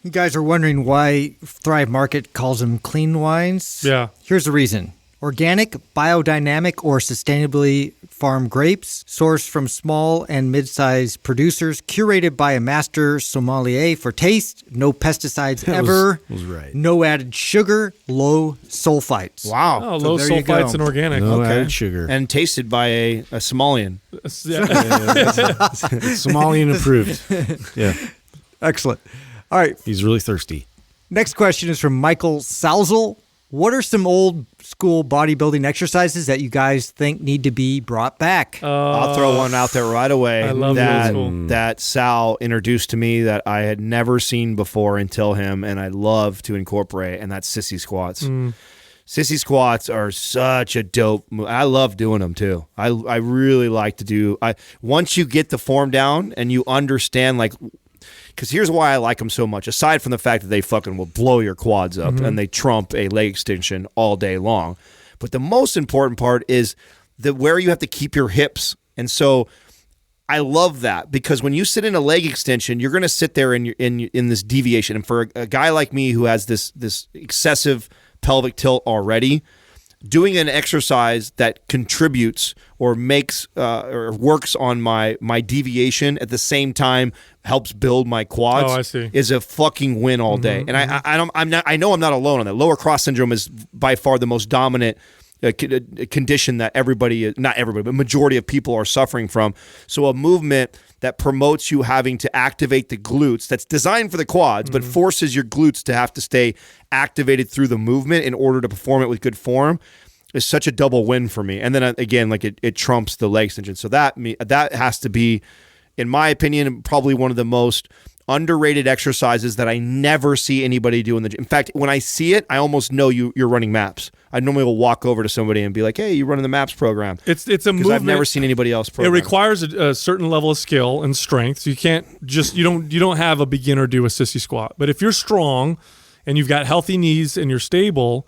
You guys are wondering why Thrive Market calls them clean wines? Yeah. Here's the reason. Organic, biodynamic, or sustainably farmed grapes, sourced from small and mid-sized producers, curated by a master sommelier for taste, no pesticides ever, was right. No added sugar, low sulfites. Wow. Oh, low sulfites and organic. No Okay. added sugar. And tasted by a Somalian. Somalian approved. Yeah. Excellent. All right. He's really thirsty. Next question is from Michael Salzel. What are some old school bodybuilding exercises that you guys think need to be brought back? I'll throw one out there right away. I love that Sal introduced to me that I had never seen before until him, and I love to incorporate, and that's sissy squats. Sissy squats are such a dope move. I love doing them too. I really like to do. Once you get the form down and you understand, like, because here's why I like them so much. Aside from the fact that they fucking will blow your quads up and they trump a leg extension all day long, but the most important part is where you have to keep your hips. And so I love that, because when you sit in a leg extension, you're going to sit there in this deviation. And for a guy like me who has this excessive pelvic tilt already, doing an exercise that contributes or makes or works on my deviation at the same time helps build my quads. Oh, I see. Is a fucking win all day. And I know I'm not alone on that. Lower cross syndrome is by far the most dominant condition that not everybody, but majority of people are suffering from. So a movement that promotes you having to activate the glutes, that's designed for the quads, but forces your glutes to have to stay activated through the movement in order to perform it with good form, is such a double win for me. And then again, like it trumps the leg extension. So that has to be, in my opinion, probably one of the most underrated exercises that I never see anybody do in the gym. In fact, when I see it, I almost know you're running MAPS. I normally will walk over to somebody and be like, "Hey, you're running the MAPS program." It's a movement. I've never seen anybody else program. It requires a certain level of skill and strength. So you can't just you don't have a beginner do a sissy squat. But if you're strong and you've got healthy knees and you're stable,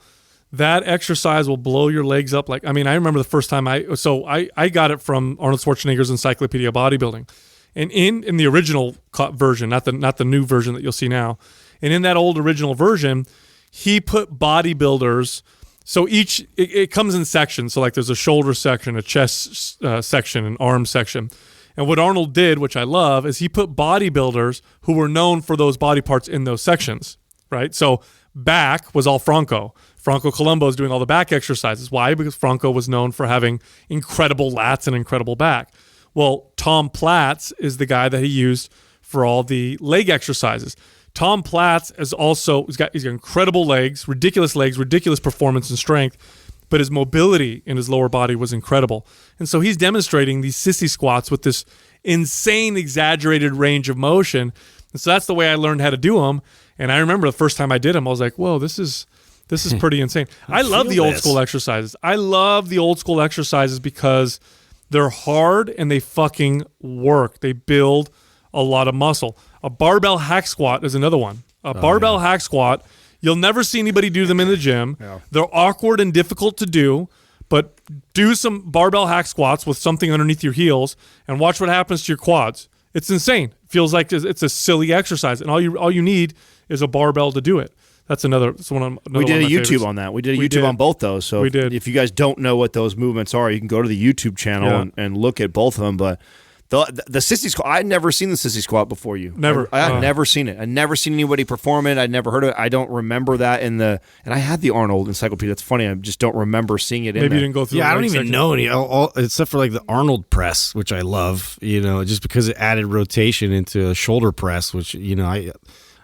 that exercise will blow your legs up. I remember the first time I got it from Arnold Schwarzenegger's Encyclopedia of Bodybuilding. And in the original version, not the new version that you'll see now, and in that old original version, he put bodybuilders. So it comes in sections. So like there's a shoulder section, a chest section, an arm section. And what Arnold did, which I love, is he put bodybuilders who were known for those body parts in those sections, right? So back was all Franco. Franco Columbu is doing all the back exercises. Why? Because Franco was known for having incredible lats and incredible back. Well, Tom Platz is the guy that he used for all the leg exercises. Tom Platz is also he's got incredible legs, ridiculous performance and strength, but his mobility in his lower body was incredible. And so he's demonstrating these sissy squats with this insane, exaggerated range of motion. And so that's the way I learned how to do them. And I remember the first time I did them, I was like, "Whoa, this is pretty insane." I love the old school exercises. I love the old school exercises because they're hard and they fucking work. They build a lot of muscle. A barbell hack squat is another one. Barbell hack squat, you'll never see anybody do them in the gym. Yeah. They're awkward and difficult to do, but do some barbell hack squats with something underneath your heels and watch what happens to your quads. It's insane. It feels like it's a silly exercise, and all you need is a barbell to do it. That's another. That's another we did one a of my YouTube favorites. on that. We did a We YouTube did. on both those. So We did. if you guys don't know what those movements are, you can go to the YouTube channel and look at both of them. But the sissy squat, I'd never seen the sissy squat before you. Never. I had never seen it. I'd never seen anybody perform it. I'd never heard of it. I don't remember that and I had the Arnold encyclopedia. That's funny. I just don't remember seeing it in Maybe there. you didn't go through. Yeah, the I don't leg even section. know any, except for like the Arnold press, which I love, just because it added rotation into a shoulder press, which,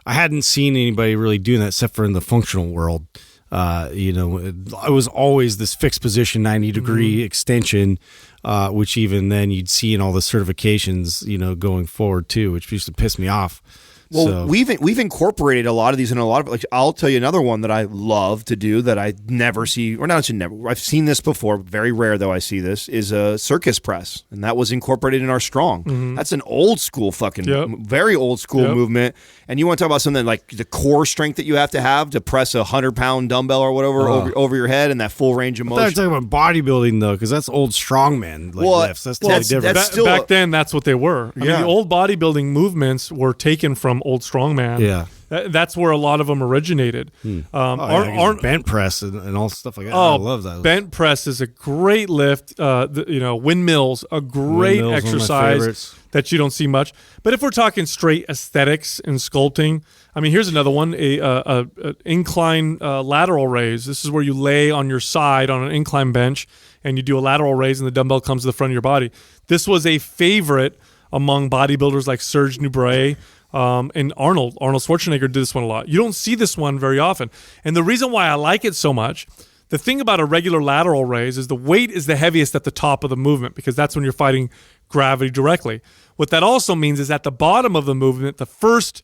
I hadn't seen anybody really doing that except for in the functional world. It was always this fixed position, 90-degree extension, which even then you'd see in all the certifications, going forward too, which used to piss me off. Well, So- we've incorporated a lot of these in a lot of, like, I'll tell you another one that I love to do that I never see, or not never, I've seen this before, very rare though I see this, is a circus press. And that was incorporated in our strong. That's an old school very old school movement. And you want to talk about something like the core strength that you have to press a 100-pound dumbbell or whatever over your head and that full range of I thought you were motion. talking about bodybuilding though, because that's old strongman lifts. That's totally different. that's still back then, that's what they were. I mean, Yeah. the old bodybuilding movements were taken from old strongman. Yeah. That's where a lot of them originated. Bent press and all stuff like that. I love that. Bent press is a great lift. Windmills, a great Windmills, one of my exercise favorites. that you don't see much. But if we're talking straight aesthetics and sculpting, I mean, here's another one: a incline lateral raise. This is where you lay on your side on an incline bench and you do a lateral raise, and the dumbbell comes to the front of your body. This was a favorite among bodybuilders like Serge Nubret. And Arnold Schwarzenegger did this one a lot. You don't see this one very often. And the reason why I like it so much, the thing about a regular lateral raise is the weight is the heaviest at the top of the movement because that's when you're fighting gravity directly. What that also means is at the bottom of the movement, the first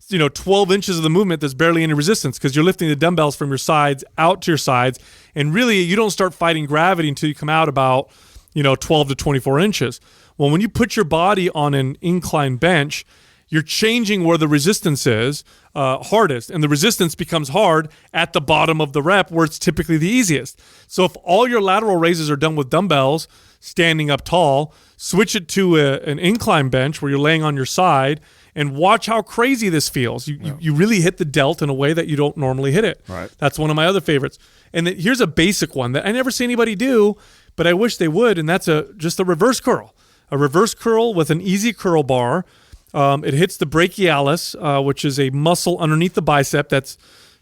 12 inches of the movement, there's barely any resistance because you're lifting the dumbbells from your sides out to your sides. And really, you don't start fighting gravity until you come out about 12 to 24 inches. Well, when you put your body on an incline bench, you're changing where the resistance is hardest, and the resistance becomes hard at the bottom of the rep where it's typically the easiest. So if all your lateral raises are done with dumbbells, standing up tall, switch it to an incline bench where you're laying on your side, and watch how crazy this feels. You really hit the delt in a way that you don't normally hit it. Right. That's one of my other favorites. And here's a basic one that I never see anybody do, but I wish they would, and that's just a reverse curl. A reverse curl with an easy curl bar. It hits the brachialis, which is a muscle underneath the bicep. That's,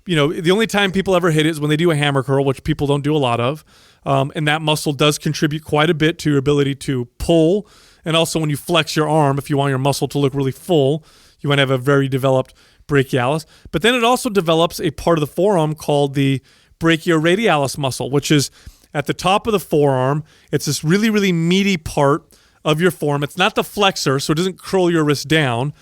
the only time people ever hit it is when they do a hammer curl, which people don't do a lot of. And that muscle does contribute quite a bit to your ability to pull. And also when you flex your arm, if you want your muscle to look really full, you want to have a very developed brachialis. But then it also develops a part of the forearm called the brachioradialis muscle, which is at the top of the forearm. It's this really, really meaty part of your forearm. It's not the flexor, so it doesn't curl your wrist down.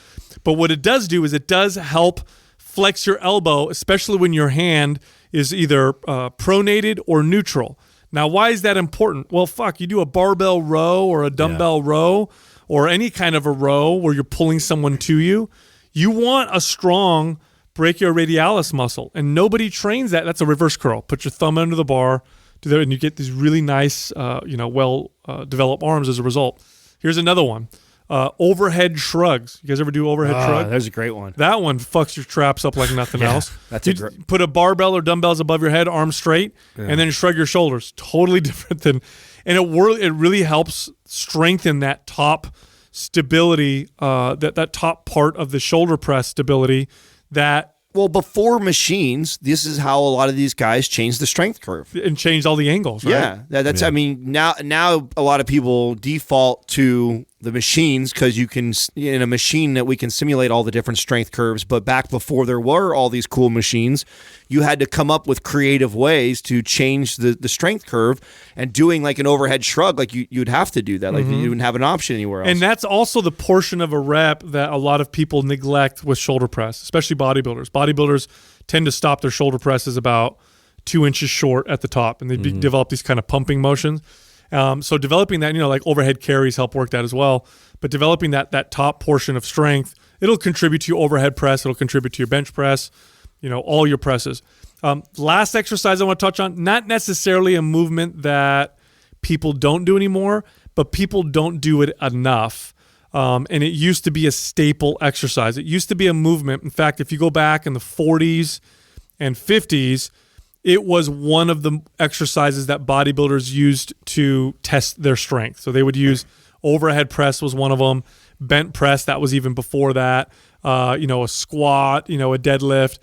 But what it does do is it does help flex your elbow, especially when your hand is either pronated or neutral. Now, why is that important? Well, you do a barbell row or a dumbbell row or any kind of a row where you're pulling someone to you. You want a strong brachioradialis muscle, and nobody trains that. That's a reverse curl. Put your thumb under the bar, do that, and you get these really nice, developed arms as a result. Here's another one. Overhead shrugs. You guys ever do overhead shrug? There's a great one. That one fucks your traps up like nothing else. That's You put a barbell or dumbbells above your head, arms straight, and then shrug your shoulders. Totally different than, and it really helps strengthen that top stability, that top part of the shoulder press stability. Well, before machines, this is how a lot of these guys change the strength curve. And change all the angles, right? Yeah, that's. I mean, now a lot of people default to the machines because you can, in a machine that we can simulate all the different strength curves. But back before there were all these cool machines, you had to come up with creative ways to change the strength curve. And doing like an overhead shrug, like you'd have to do that. Like you wouldn't have an option anywhere else. And that's also the portion of a rep that a lot of people neglect with shoulder press, especially bodybuilders. Bodybuilders tend to stop their shoulder presses about 2 inches short at the top, and they develop these kind of pumping motions. So developing that, like overhead carries help work that as well. But developing that top portion of strength, it'll contribute to your overhead press. It'll contribute to your bench press, all your presses. Last exercise I want to touch on, not necessarily a movement that people don't do anymore, but people don't do it enough. And it used to be a staple exercise. It used to be a movement. In fact, if you go back in the 40s and 50s, it was one of the exercises that bodybuilders used to test their strength. So they would use overhead press was one of them, bent press, that was even before that, a squat, a deadlift.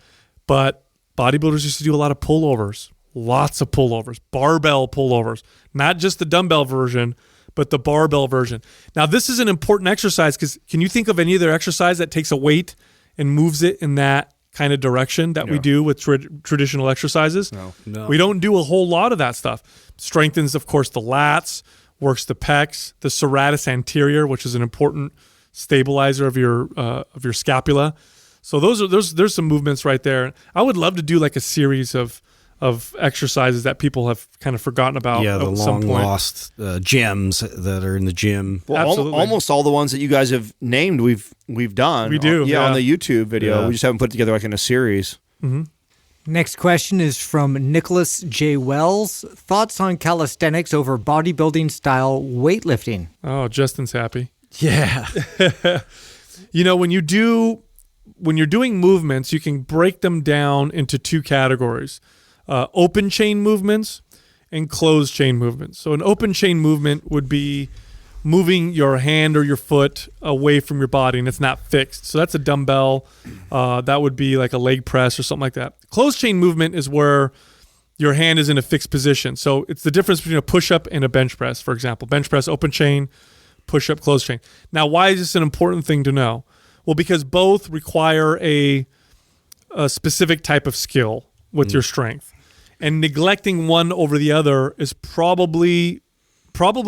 But bodybuilders used to do a lot of pullovers, lots of pullovers, barbell pullovers, not just the dumbbell version, but the barbell version. Now, this is an important exercise because can you think of any other exercise that takes a weight and moves it in that kind of direction that we do with traditional exercises? No. We don't do a whole lot of that stuff. Strengthens, of course, the lats, works the pecs, the serratus anterior, which is an important stabilizer of your scapula. So there's some movements right there. I would love to do like a series of exercises that people have kind of forgotten about. Yeah, the at some point. long-lost gems that are in the gym. Well, Absolutely. almost all the ones that you guys have named, we've done. We do, on the yeah. YouTube video. Yeah. We just haven't put it together like in a series. Next question is from Nicholas J. Wells. Thoughts on calisthenics over bodybuilding style weightlifting? Oh, Justin's happy. Yeah. When you're doing movements, you can break them down into two categories: open chain movements and closed chain movements. So an open chain movement would be moving your hand or your foot away from your body and it's not fixed. So that's a dumbbell. That would be like a leg press or something like that. Closed chain movement is where your hand is in a fixed position. So it's the difference between a push-up and a bench press, for example. Bench press, open chain, push-up, closed chain. Now, why is this an important thing to know? Well, because both require a specific type of skill with your strength. And neglecting one over the other is probably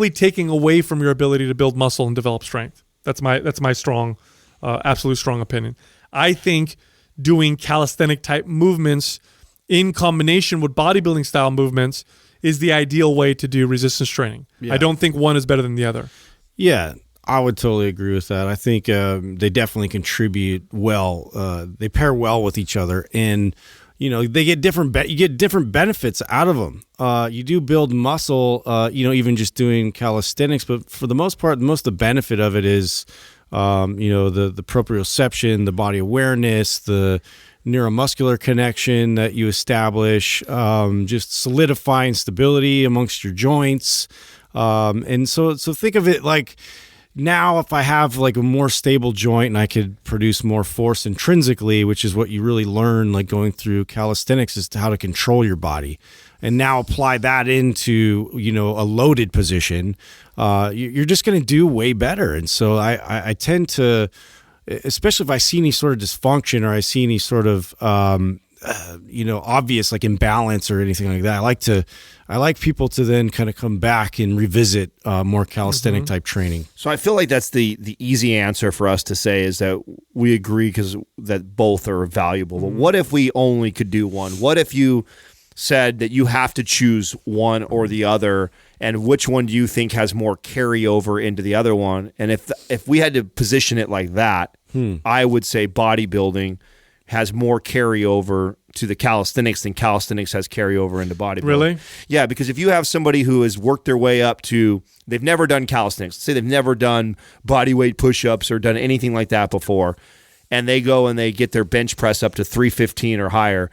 taking away from your ability to build muscle and develop strength. That's my strong, absolute strong opinion. I think doing calisthenic type movements in combination with bodybuilding style movements is the ideal way to do resistance training. Yeah. I don't think one is better than the other. Yeah, I would totally agree with that. I think they definitely contribute well. They pair well with each other, and they get different. You get different benefits out of them. You do build muscle, even just doing calisthenics. But for the most part, most of the benefit of it is, the proprioception, the body awareness, the neuromuscular connection that you establish, just solidifying stability amongst your joints. And so think of it like, now if I have like a more stable joint and I could produce more force intrinsically, which is what you really learn like going through calisthenics, is to how to control your body, and now apply that into a loaded position, you're just going to do way better. And so I tend to, especially if I see any sort of dysfunction or I see any sort of obvious like imbalance or anything like that, I like people to then kind of come back and revisit more calisthenic type training. So I feel like that's the easy answer for us to say is that we agree because that both are valuable. But what if we only could do one? What if you said that you have to choose one or the other, and which one do you think has more carryover into the other one? And if we had to position it like that, I would say bodybuilding has more carryover to the calisthenics than calisthenics has carryover into bodybuilding. Really? Yeah, because if you have somebody who has worked their way up to, they've never done calisthenics, say they've never done body weight push-ups or done anything like that before, and they go and they get their bench press up to 315 or higher,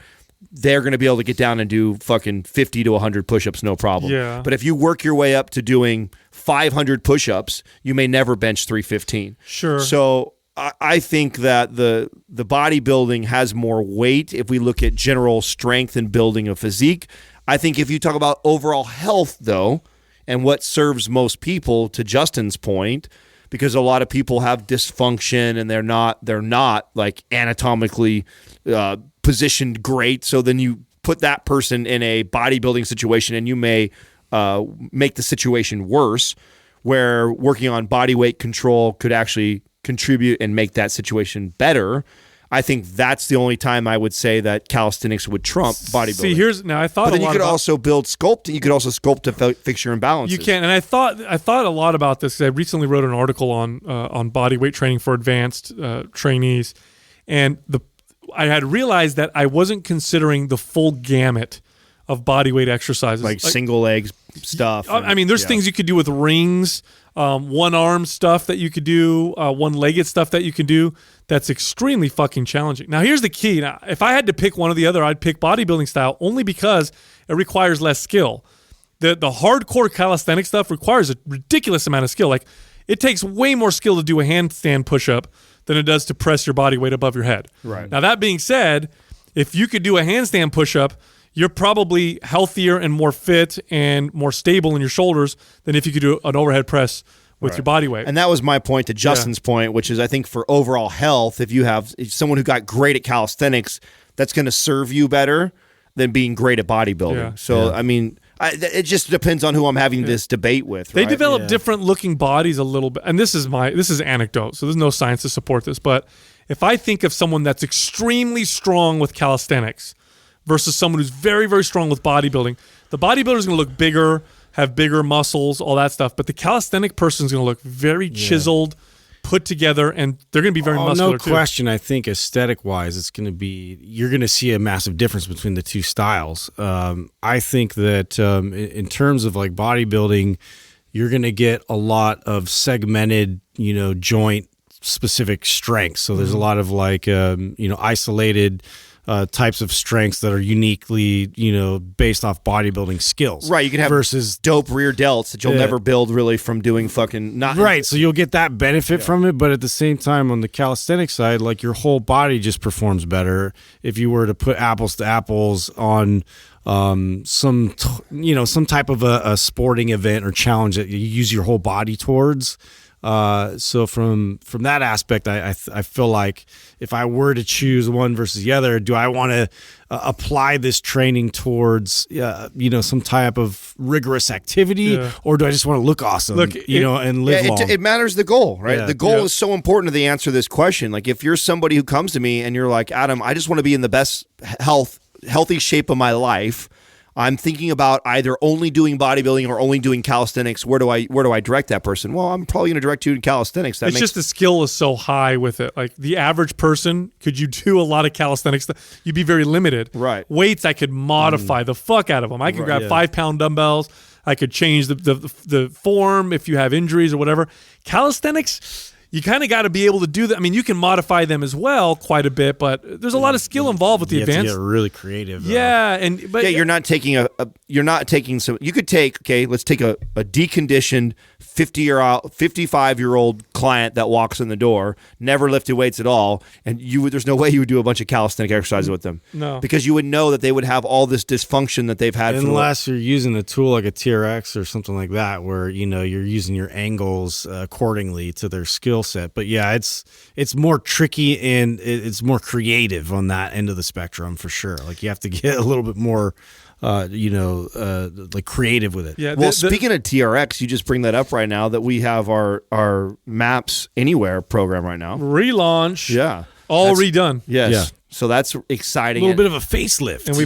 they're going to be able to get down and do fucking 50 to 100 push-ups, no problem. Yeah. But if you work your way up to doing 500 push-ups, you may never bench 315. Sure. So I think that the bodybuilding has more weight if we look at general strength and building a physique. I think if you talk about overall health, though, and what serves most people, to Justin's point, because a lot of people have dysfunction and they're not like anatomically positioned great. So then you put that person in a bodybuilding situation and you may make the situation worse, where working on body weight control could actually contribute and make that situation better. I think that's the only time I would say that calisthenics would trump bodybuilding. See, I thought but then a lot you could about, also build sculpt. You could also sculpt to fix your imbalances. You can, and I thought a lot about this. I recently wrote an article on body weight training for advanced trainees, and I had realized that I wasn't considering the full gamut of body weight exercises, like single legs stuff. I mean, there's things you could do with rings. one-arm stuff that you could do, one-legged stuff that you can do. That's extremely fucking challenging. Now, here's the key. Now, if I had to pick one or the other, I'd pick bodybuilding style only because it requires less skill. The hardcore calisthenic stuff requires a ridiculous amount of skill. Like, it takes way more skill to do a handstand push-up than it does to press your body weight above your head. Right. Now, that being said, if you could do a handstand push-up, you're probably healthier and more fit and more stable in your shoulders than if you could do an overhead press with your body weight. And that was my point to Justin's point, which is I think for overall health, if someone who got great at calisthenics, that's going to serve you better than being great at bodybuilding. Yeah. So, I mean, it just depends on who I'm having this debate with. They right? develop different looking bodies a little bit. And this is anecdote, so there's no science to support this. But if I think of someone that's extremely strong with calisthenics versus someone who's very, very strong with bodybuilding, the bodybuilder is going to look bigger, have bigger muscles, all that stuff. But the calisthenic person is going to look very chiseled, put together, and they're going to be very muscular no question. I think aesthetic-wise, you're going to see a massive difference between the two styles. I think that in terms of like bodybuilding, you're going to get a lot of segmented, joint specific strengths. So there's a lot of like, isolated types of strengths that are uniquely, based off bodybuilding skills. Right, you can have versus dope rear delts that you'll never build really from doing fucking not right. So you'll get that benefit from it, but at the same time, on the calisthenic side, like your whole body just performs better if you were to put apples to apples on some type of a sporting event or challenge that you use your whole body towards. So from that aspect, I feel like if I were to choose one versus the other, do I want to apply this training towards some type of rigorous activity, or do I just want to look awesome, and live long? It matters the goal, right? Yeah. The goal is so important to the answer to this question. Like if you're somebody who comes to me and you're like, Adam, I just want to be in the best healthy shape of my life. I'm thinking about either only doing bodybuilding or only doing calisthenics. Where do I direct that person? Well, I'm probably going to direct you to calisthenics. It's just the skill is so high with it. Like the average person, could you do a lot of calisthenics? You'd be very limited. Right. Weights, I could modify the fuck out of them. I could grab 5-pound dumbbells. I could change the form if you have injuries or whatever. Calisthenics, you kind of got to be able to do that. I mean, you can modify them as well quite a bit, but there's a lot of skill involved with the advanced. You have to get really creative. You're not taking some. You could take let's take a deconditioned 55-year-old client that walks in the door, never lifted weights at all, and there's no way you would do a bunch of calisthenic exercises with them. No, because you would know that they would have all this dysfunction that they've had. Unless you're using a tool like a TRX or something like that, where you're using your angles accordingly to their skill set. But yeah, it's more tricky and it's more creative on that end of the spectrum for sure. Like you have to get a little bit more like creative with it. Yeah. Well, speaking of TRX, you just bring that up right now that we have our Maps Anywhere program right now. Relaunch. Yeah. All redone. Yes. Yeah. So that's exciting. A little bit of a facelift. And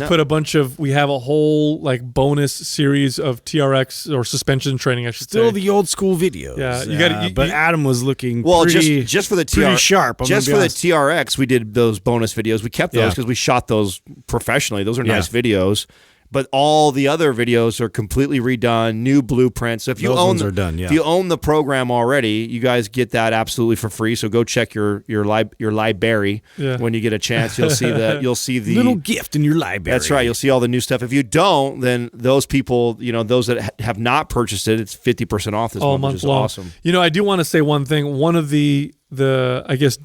we have a whole like bonus series of TRX or suspension training, I should say. Still the old school videos. Yeah. But Adam was looking just for the pretty sharp. Just for the TRX, we did those bonus videos. We kept those because we shot those professionally. Those are nice videos. But all the other videos are completely redone, new blueprints. So if you if you own the program already, you guys get that absolutely for free. So go check your library when you get a chance. You'll see the little gift in your library. That's right. You'll see all the new stuff. If you don't, then those people, those that have not purchased it, it's 50% off this month, which is awesome. I do want to say one thing. One of the I guess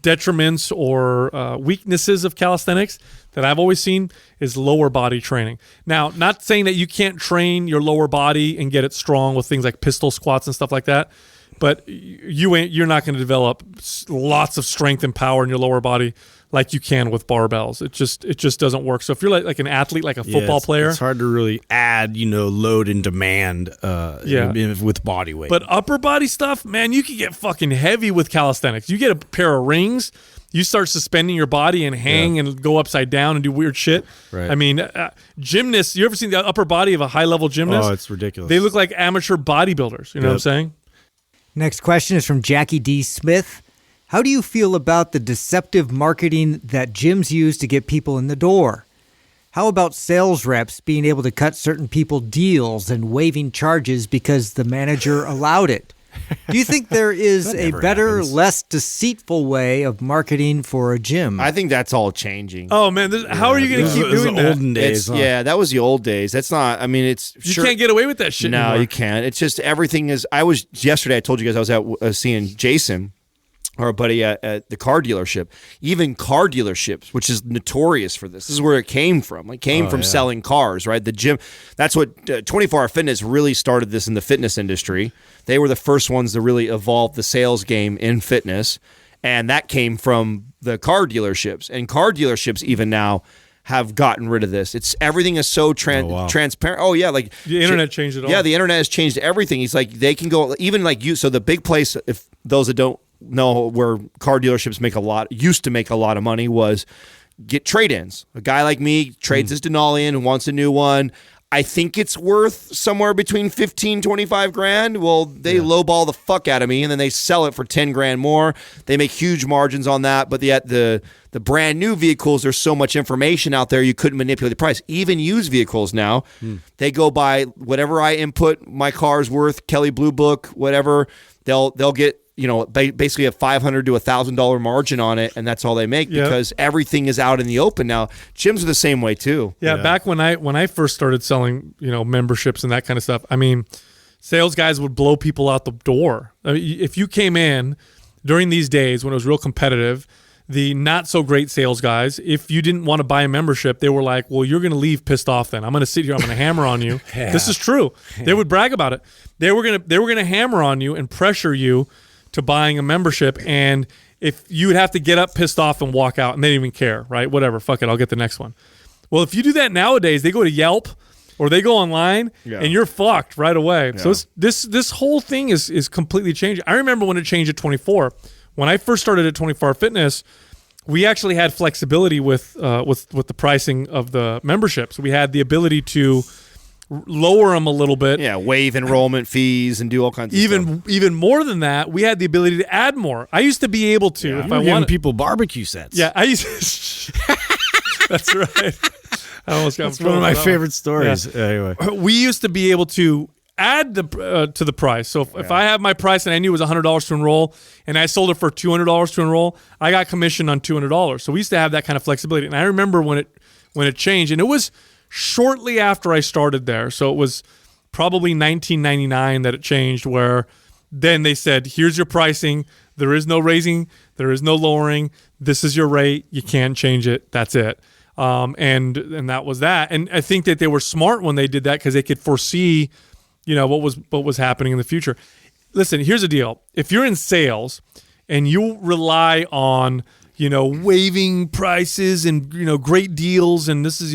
detriments or weaknesses of calisthenics that I've always seen is lower body training. Now, not saying that you can't train your lower body and get it strong with things like pistol squats and stuff like that, but you're not going to develop lots of strength and power in your lower body like you can with barbells. It just doesn't work. So if you're like an athlete, like a football player, it's hard to really add load and demand with body weight. But upper body stuff, man, you can get fucking heavy with calisthenics. You get a pair of rings, you start suspending your body and hang and go upside down and do weird shit. Right. I mean, gymnasts, you ever seen the upper body of a high-level gymnast? Oh, it's ridiculous. They look like amateur bodybuilders. You know what I'm saying? Next question is from Jackie D. Smith. How do you feel about the deceptive marketing that gyms use to get people in the door? How about sales reps being able to cut certain people deals and waiving charges because the manager allowed it? Do you think there is a better, less deceitful way of marketing for a gym? I think that's all changing. Oh man, how are you going to keep doing that? Olden days. Yeah, that was the old days. That's not. I mean, it's You can't get away with that shit No, anymore. you can't. It's just everything is. Yesterday. I told you guys I was out seeing Jason, our buddy at the car dealership. Even car dealerships, which is notorious for this. This is where it came from. It came from selling cars, right? The gym. That's what 24 Hour Fitness really started this in the fitness industry. They were the first ones to really evolve the sales game in fitness, and that came from the car dealerships. And car dealerships even now have gotten rid of this. Everything is so transparent. Oh yeah, like the internet changed it all. Yeah, the internet has changed everything. He's like, they can go even like you. So the big place, if those that don't know where car dealerships used to make a lot of money, was get trade-ins. A guy like me trades his Denali in and wants a new one. I think it's worth somewhere between 15, 25 grand. Well, they lowball the fuck out of me, and then they sell it for 10 grand more. They make huge margins on that, but yet the brand new vehicles, there's so much information out there, you couldn't manipulate the price. Even used vehicles now, they go by whatever I input my car's worth, Kelley Blue Book, whatever. They'll get basically a $500 to $1,000 margin on it, and that's all they make because everything is out in the open now. Gyms are the same way too. Yeah, back when I first started selling, memberships and that kind of stuff. I mean, sales guys would blow people out the door. I mean, if you came in during these days when it was real competitive, the not so great sales guys, if you didn't want to buy a membership, they were like, well, you're going to leave pissed off then. I'm going to sit here, I'm going to hammer on you. This is true. They would brag about it. They were going to hammer on you and pressure you to buying a membership, and if you would have to get up pissed off and walk out, and they didn't even care, right? Whatever, fuck it, I'll get the next one. Well, if you do that nowadays, they go to Yelp or they go online, and you're fucked right away. Yeah. So this whole thing is completely changing. I remember when it changed at 24. When I first started at 24 Hour Fitness, we actually had flexibility with the pricing of the memberships. We had the ability to lower them a little bit. Yeah, waive enrollment fees and do all kinds of stuff. Even more than that, we had the ability to add more. I used to be able to, if I wanted people barbecue sets. Yeah, I used to. That's right. I almost got one of my favorite stories. Yeah. Anyway, we used to be able to add to the price. So if I have my price and I knew it was $100 to enroll, and I sold it for $200 to enroll, I got commission on $200. So we used to have that kind of flexibility. And I remember when it changed, and it was shortly after I started there. So it was probably 1999 that it changed, where then they said, here's your pricing. There is no raising. There is no lowering. This is your rate. You can't change it. That's it. And that was that. And I think that they were smart when they did that because they could foresee, what was happening in the future. Listen, here's the deal. If you're in sales and you rely on waiving prices and, great deals. And this is,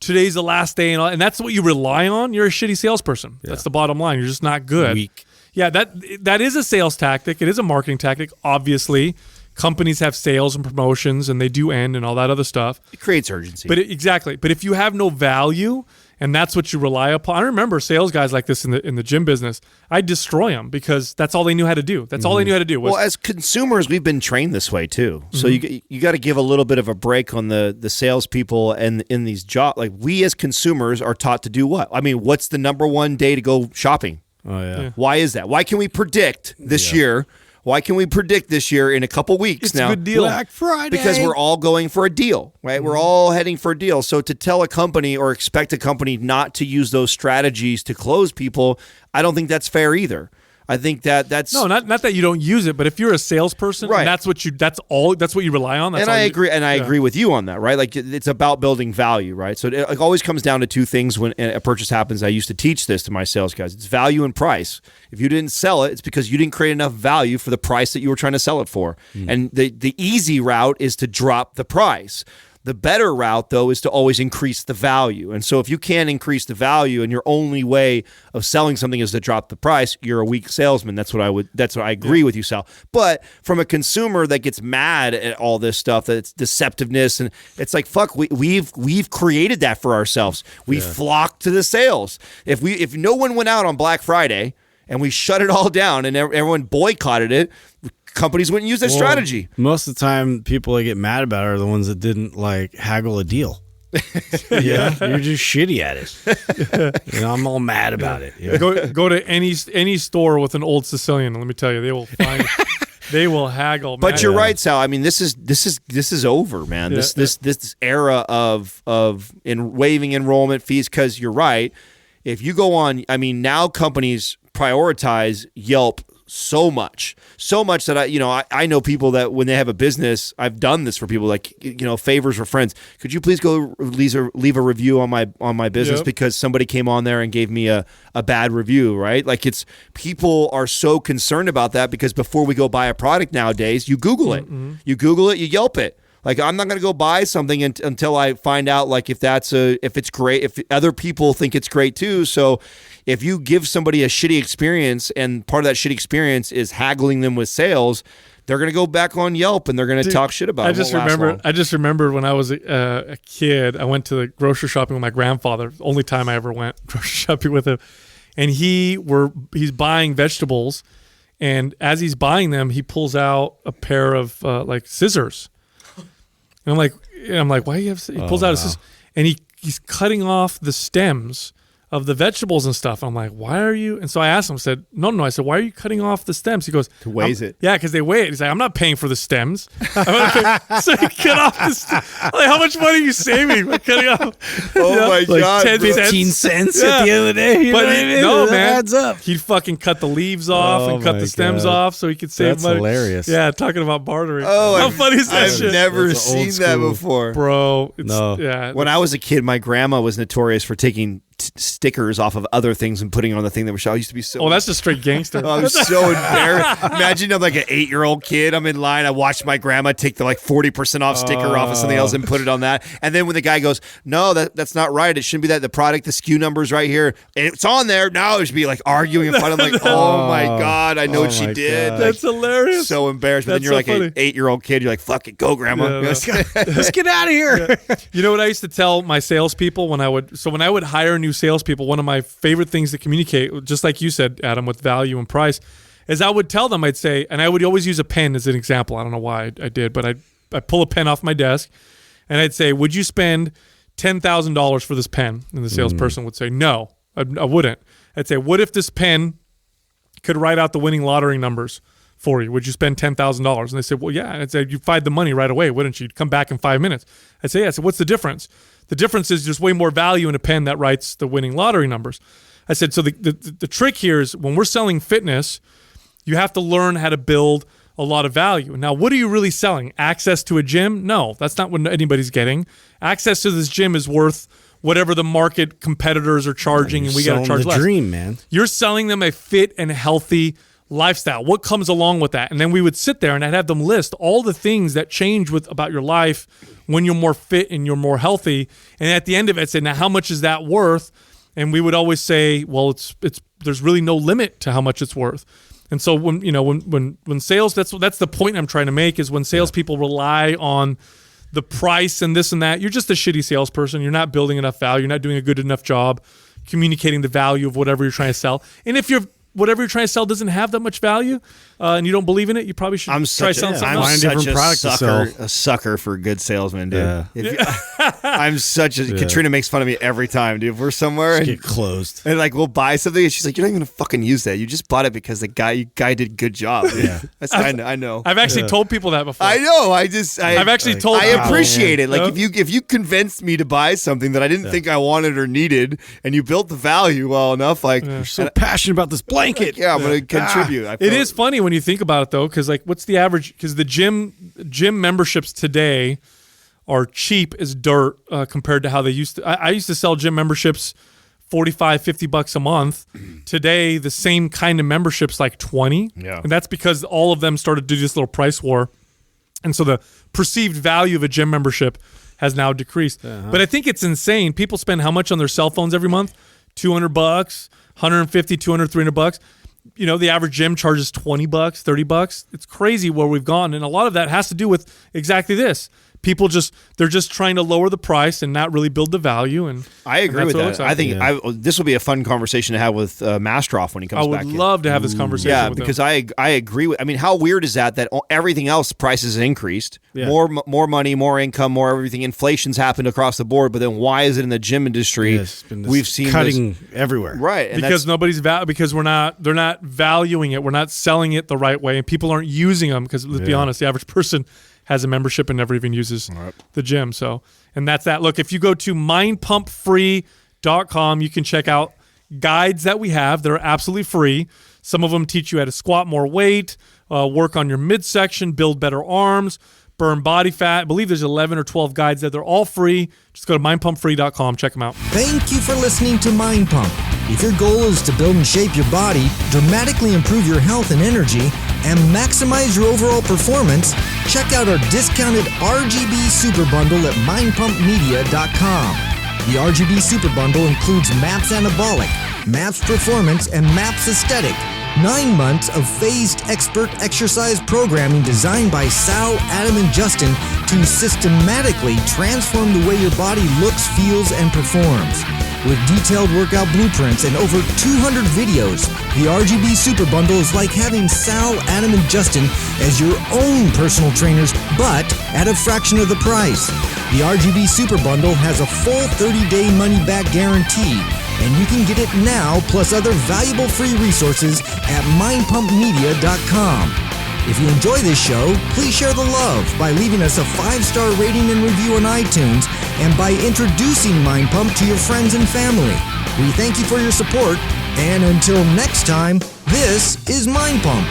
today's the last day and that's what you rely on. You're a shitty salesperson. Yeah. That's the bottom line. You're just not good. Weak. Yeah. That is a sales tactic. It is a marketing tactic. Obviously, companies have sales and promotions and they do end and all that other stuff. It creates urgency. Exactly. But if you have no value and that's what you rely upon. I remember sales guys like this in the gym business. I'd destroy them because that's all they knew how to do. That's all they knew how to do. Well, as consumers, we've been trained this way too. So you got to give a little bit of a break on the salespeople and in these jobs. Like we as consumers are taught to do what? I mean, what's the number one day to go shopping? Oh yeah. Why is that? Why can we predict this year? Why can we predict this year in a couple weeks it's now? It's a good deal. Black Friday. Because we're all going for a deal, right? We're all heading for a deal. So to tell a company or expect a company not to use those strategies to close people, I don't think that's fair either. I think that's no, not that you don't use it, but if you're a salesperson, right. and that's what you rely on. I agree with you on that, right? Like it's about building value, right? So it always comes down to two things when a purchase happens. I used to teach this to my sales guys. It's value and price. If you didn't sell it, it's because you didn't create enough value for the price that you were trying to sell it for. And the easy route is to drop the price. The better route, though, is to always increase the value. And so if you can't increase the value and your only way of selling something is to drop the price, you're a weak salesman. That's what I agree with you, Sal. But from a consumer that gets mad at all this stuff, that it's deceptiveness, and it's like, fuck, we've created that for ourselves. We flock to the sales. If no one went out on Black Friday and we shut it all down and everyone boycotted it, companies wouldn't use that strategy. Most of the time, people that get mad about it are the ones that didn't haggle a deal. Yeah, you're just shitty at it. I'm all mad about it. Yeah. Go to any store with an old Sicilian. Let me tell you, they will find. They will haggle. Man. But you're right, Sal. I mean, this is over, man. Yeah. This era of waiving enrollment fees, because you're right. If you go on, I mean, now companies prioritize Yelp so much that I know people that when they have a business, I've done this for people, like, favors for friends. Could you please go leave a review on my business because somebody came on there and gave me a bad review, right? Like, it's people are so concerned about that because before we go buy a product nowadays, you Google it, you Yelp it. Like, I'm not going to go buy something until I find out, like, if it's great, if other people think it's great too. So if you give somebody a shitty experience and part of that shitty experience is haggling them with sales, they're going to go back on Yelp and they're going to talk shit about it. I just remember when I was a kid, I went to the grocery shopping with my grandfather. Only time I ever went grocery shopping with him. And he's buying vegetables. And as he's buying them, he pulls out a pair of like scissors. And I'm like, why do you have? He pulls out his scissors, and he's cutting off the stems of the vegetables and stuff. I'm like, why are you? And so I asked him, I said, no. I said, why are you cutting off the stems? He goes, to weighs it. Yeah, because they weigh it. He's like, I'm not paying for the stems. So you cut off the stems. Like, how much money are you saving by cutting off? Oh my God. 15 cents at the end of the day. You know what I mean? No, That man. adds up. He'd fucking cut the leaves off and cut the stems off so he could save That's money. hilarious. Yeah, talking about bartering. Oh, how funny is that I've shit? never That's old seen that school. before. Bro, No. When I was a kid, my grandma was notorious for taking stickers off of other things and putting on the thing that was shot. I used to be so. Oh, that's just straight gangster. I was so embarrassed. Imagine I'm like an 8-year-old kid. I'm in line. I watched my grandma take the like 40% off sticker off of something else and put it on that. And then when the guy goes, no, that's not right. It shouldn't be that. The product, the SKU number's right here. It's on there. Now it should be like arguing in front of like, oh my God, I know what she did. God. That's hilarious. So embarrassed. But then you're so like funny. an 8-year-old kid. You're like, fuck it, go, grandma. Yeah, Let's get out of here. You know what I used to tell my salespeople when I would hire new salespeople, one of my favorite things to communicate, just like you said, Adam, with value and price, is I would tell them, I'd say, and I would always use a pen as an example. I don't know why I did, but I'd pull a pen off my desk and I'd say, would you spend $10,000 for this pen? And the salesperson would say, no, I wouldn't. I'd say, what if this pen could write out the winning lottery numbers for you? Would you spend $10,000? And they said, well, yeah. And I'd say, you'd find the money right away, wouldn't you? You'd come back in 5 minutes. I'd say, yeah. I said, what's the difference? The difference is there's way more value in a pen that writes the winning lottery numbers. I said, so the trick here is when we're selling fitness, you have to learn how to build a lot of value. Now, what are you really selling? Access to a gym? No, that's not what anybody's getting. Access to this gym is worth whatever the market competitors are charging, and we got to charge less. Dream, man. You're selling them a fit and healthy lifestyle. What comes along with that? And then we would sit there and I'd have them list all the things that change about your life when you're more fit and you're more healthy. And at the end of it, I'd say, now how much is that worth? And we would always say, well, it's there's really no limit to how much it's worth. And so when sales, that's the point I'm trying to make, is when salespeople rely on the price and this and that, you're just a shitty salesperson. You're not building enough value. You're not doing a good enough job communicating the value of whatever you're trying to sell. And if whatever you're trying to sell doesn't have that much value, and you don't believe in it, you probably should try selling something else. I'm such a sucker for a good salesman, dude. Yeah. I'm such a Katrina makes fun of me every time, dude. If we're somewhere and, Get closed. and like we'll buy something, and she's like, "You're not even gonna fucking use that. You just bought it because the guy did a good job." Dude. Yeah. I know. I've actually told people that before. I know. I've actually told I people. appreciate it. Like Yeah. if you convinced me to buy something that I didn't think I wanted or needed, and you built the value well enough, like You're so passionate about this blanket. yeah, I'm gonna contribute. It is funny when you think about it, though, because like, what's the average? Because the gym memberships today are cheap as dirt compared to how they used to. I used to sell gym memberships $45-$50 a month. Today, the same kind of memberships like 20. Yeah. And that's because all of them started to do this little price war. And so the perceived value of a gym membership has now decreased. But I think it's insane. People spend how much on their cell phones every month? $200, $150, $200, $300. You know, the average gym charges $20, $30. It's crazy where we've gone. And a lot of that has to do with exactly this. they're just trying to lower the price and not really build the value. And I agree with that. I think this will be a fun conversation to have with Mastroff when he comes back. I would love to have this conversation. Yeah, with because him. I agree with. I mean, how weird is that everything else prices increased, more money, more income, more everything. Inflation's happened across the board, but then why is it in the gym industry? We've seen cutting everywhere, right? And because because they're not valuing it. We're not selling it the right way, and people aren't using them. Because let's be honest, the average person has a membership and never even uses the gym. So, and that's that. Look, if you go to mindpumpfree.com, you can check out guides that we have. They're absolutely free. Some of them teach you how to squat more weight, work on your midsection, build better arms, burn body fat. I believe there's 11 or 12 guides that they're all free. Just go to mindpumpfree.com. Check them out. Thank you for listening to Mind Pump. If your goal is to build and shape your body, dramatically improve your health and energy, and maximize your overall performance, check out our discounted RGB Super Bundle at mindpumpmedia.com. The RGB Super Bundle includes MAPS Anabolic, MAPS Performance, and MAPS Aesthetic. 9 months of phased expert exercise programming designed by Sal, Adam, and Justin to systematically transform the way your body looks, feels, and performs. With detailed workout blueprints and over 200 videos, the RGB Super Bundle is like having Sal, Adam, and Justin as your own personal trainers, but at a fraction of the price. The RGB Super Bundle has a full 30-day money-back guarantee, and you can get it now plus other valuable free resources at mindpumpmedia.com. If you enjoy this show, please share the love by leaving us a 5-star rating and review on iTunes and by introducing Mind Pump to your friends and family. We thank you for your support, and until next time, this is Mind Pump.